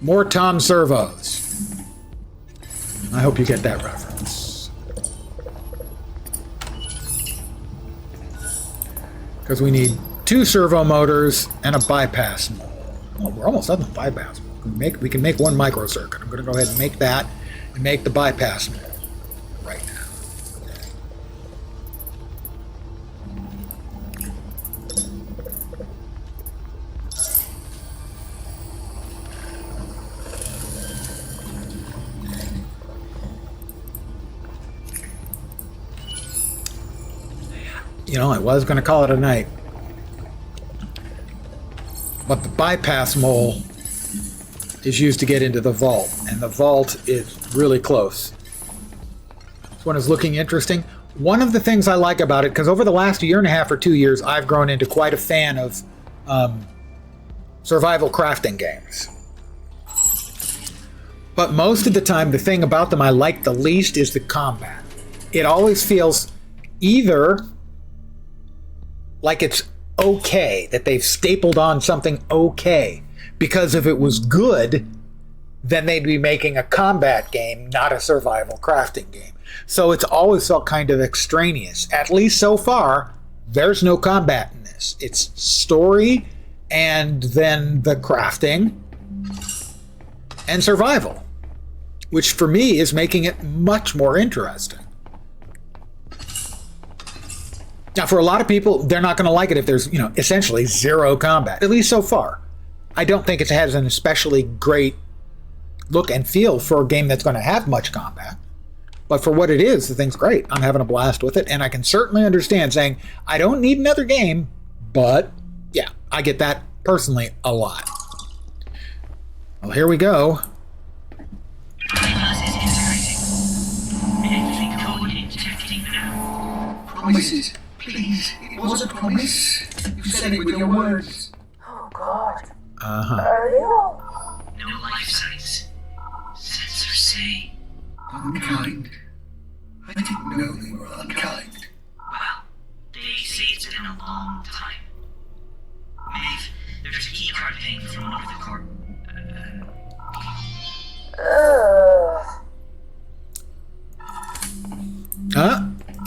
More Tom servos. I hope you get that reference. Because we need 2 servo motors and a bypass mole. Oh, we're almost done with the bypass mole. We can make 1 microcircuit. I'm going to go ahead and make that and make the bypass mole right now. You know, I was going to call it a night. But the bypass mole is used to get into the vault, and the vault is really close. This one is looking interesting. One of the things I like about it, because over the last 1.5 or 2 years, I've grown into quite a fan of survival crafting games. But most of the time, the thing about them I like the least is the combat. It always feels either like it's okay, that they've stapled on something okay. Because if it was good, then they'd be making a combat game, not a survival crafting game. So it's always felt kind of extraneous. At least so far, there's no combat in this. It's story and then the crafting and survival, which for me is making it much more interesting. Now, for a lot of people, they're not going to like it if there's, essentially 0 combat, at least so far. I don't think it has an especially great look and feel for a game that's going to have much combat. But for what it is, the thing's great. I'm having a blast with it, and I can certainly understand saying, I don't need another game, but yeah, I get that personally a lot. Well, here we go. Promises, please. It was a promise. You said it with your words. Oh, God. Uh-huh. Are they all? No life signs. Sensors say. Unkind. I didn't know they were unkind. Well, they say it's been a long time. Maeve, there's a keycard hanging from under the court.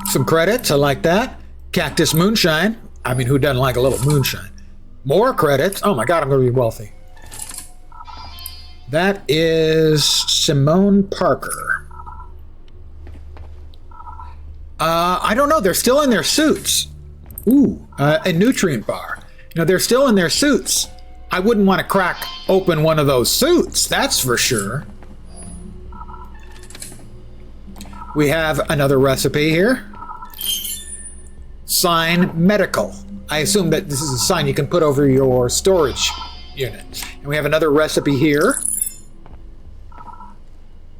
Some credits, I like that. Cactus Moonshine. I mean, who doesn't like a little moonshine? More credits. Oh my god, I'm going to be wealthy. That is Simone Parker. I don't know. They're still in their suits. Ooh, a nutrient bar. They're still in their suits. I wouldn't want to crack open one of those suits, that's for sure. We have another recipe here. Sign medical. I assume that this is a sign you can put over your storage unit. And we have another recipe here.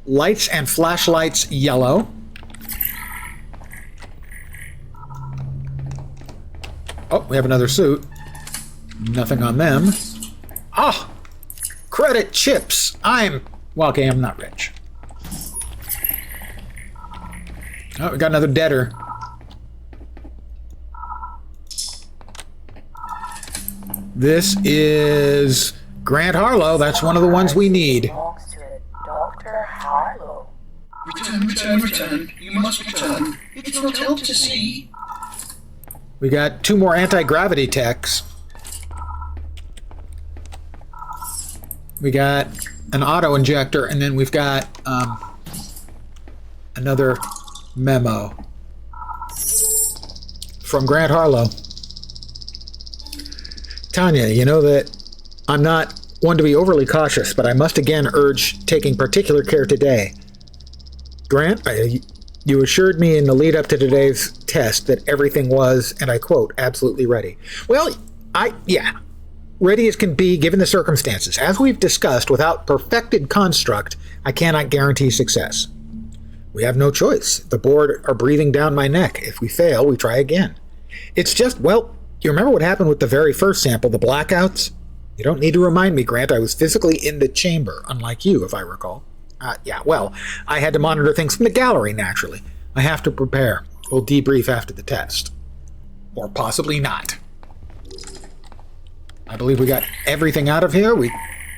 Lights and flashlights yellow. Oh, we have another suit. Nothing on them. Ah! Credit chips. Well, okay, I'm not rich. Oh, we got another debtor. This is Grant Harlow. That's one of the ones we need. Belongs to a Dr. Harlow. Return. You must return. It's not help to see. We got 2 more anti-gravity techs. We got an auto injector, and then we've got Another memo from Grant Harlow. Tanya, you know that I'm not one to be overly cautious, but I must again urge taking particular care today. Grant, you assured me in the lead up to today's test that everything was, and I quote, absolutely ready. Well, yeah, ready as can be given the circumstances. As we've discussed, without perfected construct, I cannot guarantee success. We have no choice. The board are breathing down my neck. If we fail, we try again. It's just, well, you remember what happened with the very first sample, the blackouts? You don't need to remind me, Grant. I was physically in the chamber, unlike you, if I recall. Well, I had to monitor things from the gallery, naturally. I have to prepare. We'll debrief after the test. Or possibly not. I believe we got everything out of here. We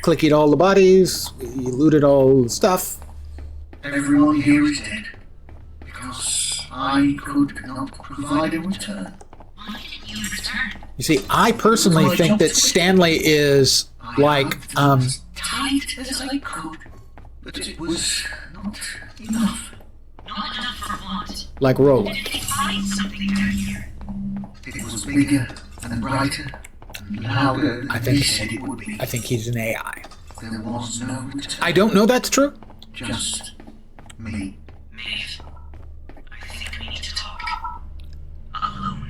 clickied all the bodies. We looted all the stuff. Everyone here is dead. Because I could not provide a return. Why didn't you return? You see, I personally think that Stanley is like, as tight as I could. But it was not enough. Not enough for what? like Roland. Did they find something down here? It was bigger and brighter and louder than I think- he said it would be. I think he's an AI. There was no return. I don't know that's true. Just me. Maeve, I think we need to talk. Alone.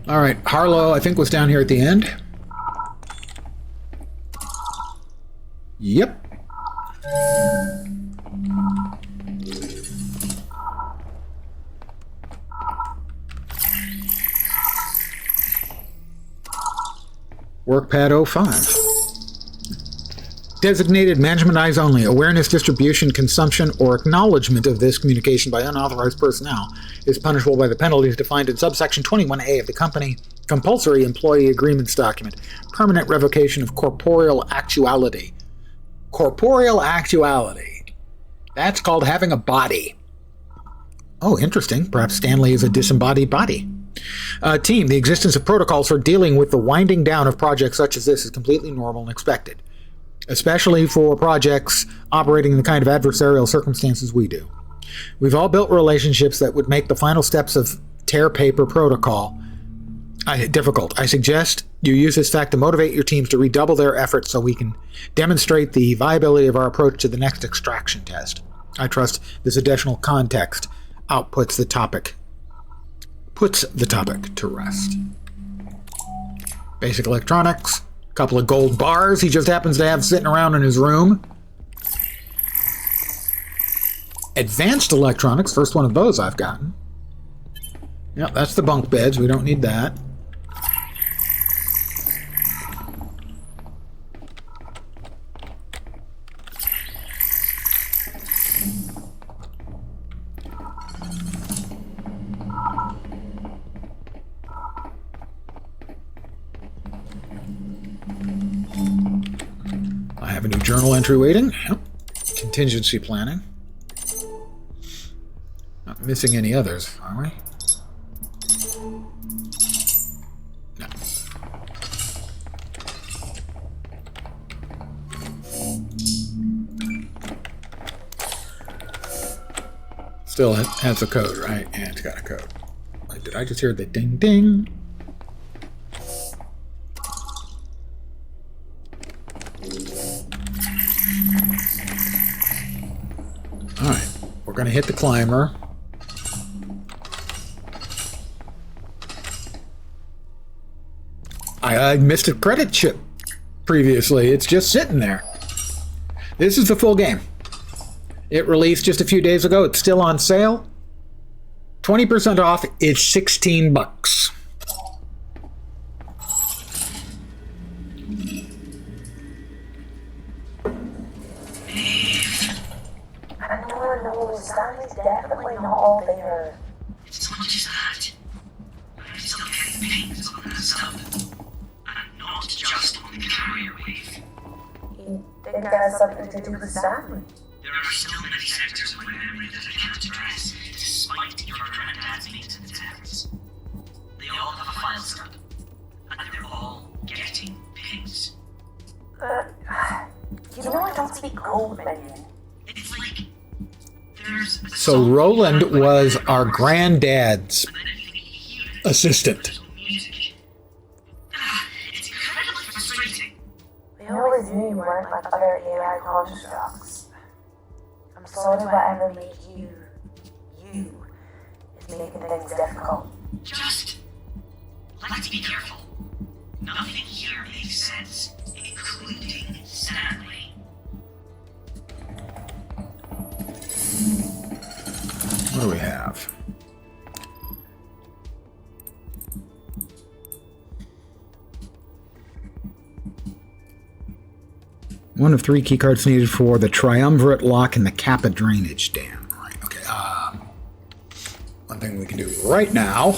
All right, Harlow, I think, was down here at the end. Yep. Workpad 05. Designated management eyes only. Awareness, distribution, consumption, or acknowledgement of this communication by unauthorized personnel is punishable by the penalties defined in subsection 21A of the company compulsory employee agreements document. Permanent revocation of corporeal actuality. Corporeal actuality. That's called having a body. Oh, interesting. Perhaps Stanley is a disembodied body. Team, the existence of protocols for dealing with the winding down of projects such as this is completely normal and expected, especially for projects operating in the kind of adversarial circumstances we do. We've all built relationships that would make the final steps of tear paper protocol difficult. I suggest you use this fact to motivate your teams to redouble their efforts so we can demonstrate the viability of our approach to the next extraction test. I trust this additional context puts the topic to rest. Basic electronics. Couple of gold bars he just happens to have sitting around in his room. Advanced electronics, first one of those I've gotten. Yep, that's the bunk beds. We don't need that. I have a new journal entry waiting. Yep. Contingency planning. Not missing any others, are we? No. Still has a code, right? Yeah, it's got a code. Wait, did I just hear the ding ding? Alright, we're going to hit the climber. I missed a credit chip previously. It's just sitting there. This is the full game. It released just a few days ago. It's still on sale. 20% off is $16. No, Stanley's definitely not all there. It's not just that. I'm still getting pings on the sub. And not just on the carrier wave. You think that has something to do with Stanley? There are still many sectors of my memory that I can't address, despite your granddad's maintenance efforts. They all have a file stub, and they're all getting pings. You know I don't speak code, Minion. It's like there's a So song Roland with was the our chorus, granddad's and then if you hear it, assistant. there's no music. It's incredibly frustrating. I always knew you weren't like other AI constructs. I'm sorry whatever made you is making things difficult. Just let's be careful. Nothing here makes sense, including Stanley. What do we have? One of 3 keycards needed for the triumvirate lock in the Kappa drainage dam. Right, okay. One thing we can do right now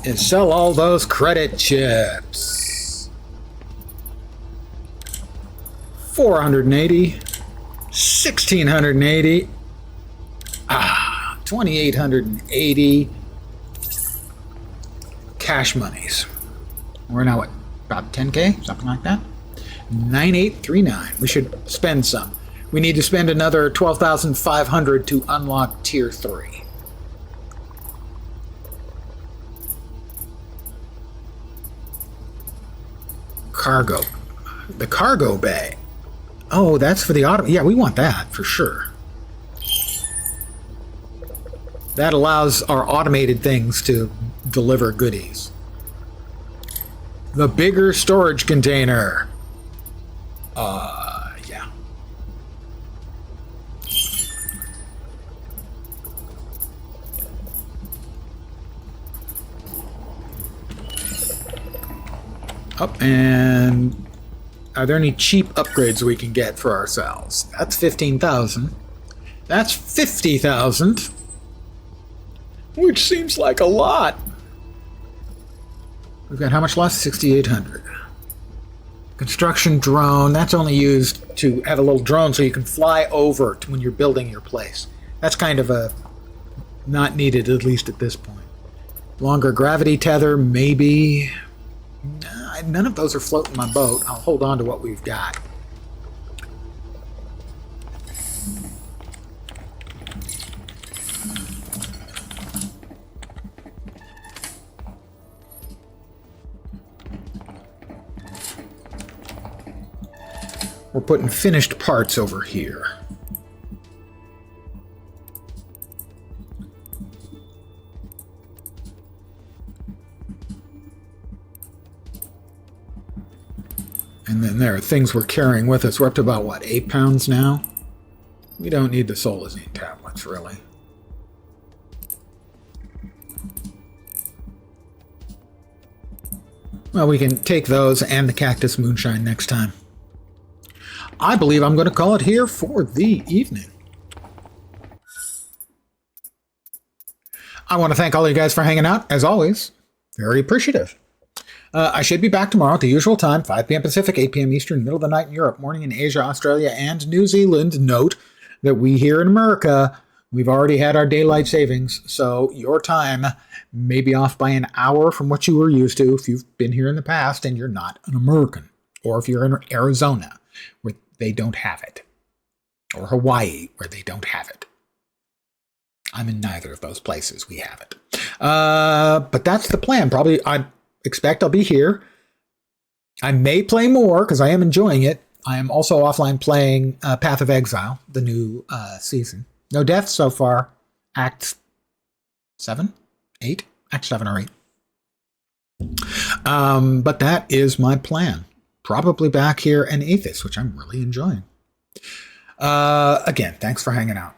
is sell all those credit chips. 480, 1680, 2880 cash monies. We're now at about 10k, something like that. 9839. We should spend some. We need to spend another 12,500 to unlock tier 3. Cargo. The cargo bay. Oh, that's for the auto. Yeah, we want that for sure. That allows our automated things to deliver goodies. The bigger storage container. Yeah. Up and are there any cheap upgrades we can get for ourselves? That's 15,000. That's 50,000. Which seems like a lot. We've got how much left? 6,800. Construction drone. That's only used to have a little drone so you can fly over to when you're building your place. That's kind of a not needed, at least at this point. Longer gravity tether, maybe. None of those are floating my boat. I'll hold on to what we've got. We're putting finished parts over here. And then there are things we're carrying with us. We're up to about, what, 8 pounds now? We don't need the solazine tablets, really. Well, we can take those and the cactus moonshine next time. I believe I'm going to call it here for the evening. I want to thank all you guys for hanging out, as always. Very appreciative. I should be back tomorrow at the usual time, 5 p.m. Pacific, 8 p.m. Eastern, middle of the night in Europe, morning in Asia, Australia, and New Zealand. Note that we here in America, we've already had our daylight savings, so your time may be off by an hour from what you were used to if you've been here in the past and you're not an American, or if you're in Arizona, where they don't have it, or Hawaii, where they don't have it. I'm in neither of those places. We have it. But that's the plan. Probably, I expect I'll be here. I may play more because I am enjoying it. I am also offline playing Path of Exile, the new season. No deaths so far. Act 7? 8? Act 7 or 8. But that is my plan. Probably back here in Aethus, which I'm really enjoying. Again, thanks for hanging out.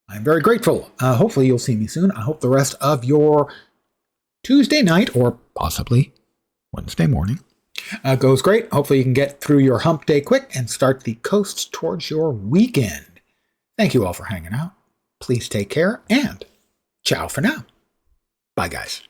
I'm very grateful. Hopefully you'll see me soon. I hope the rest of your Tuesday night, or possibly Wednesday morning, goes great. Hopefully you can get through your hump day quick and start the coast towards your weekend. Thank you all for hanging out. Please take care, and ciao for now. Bye, guys.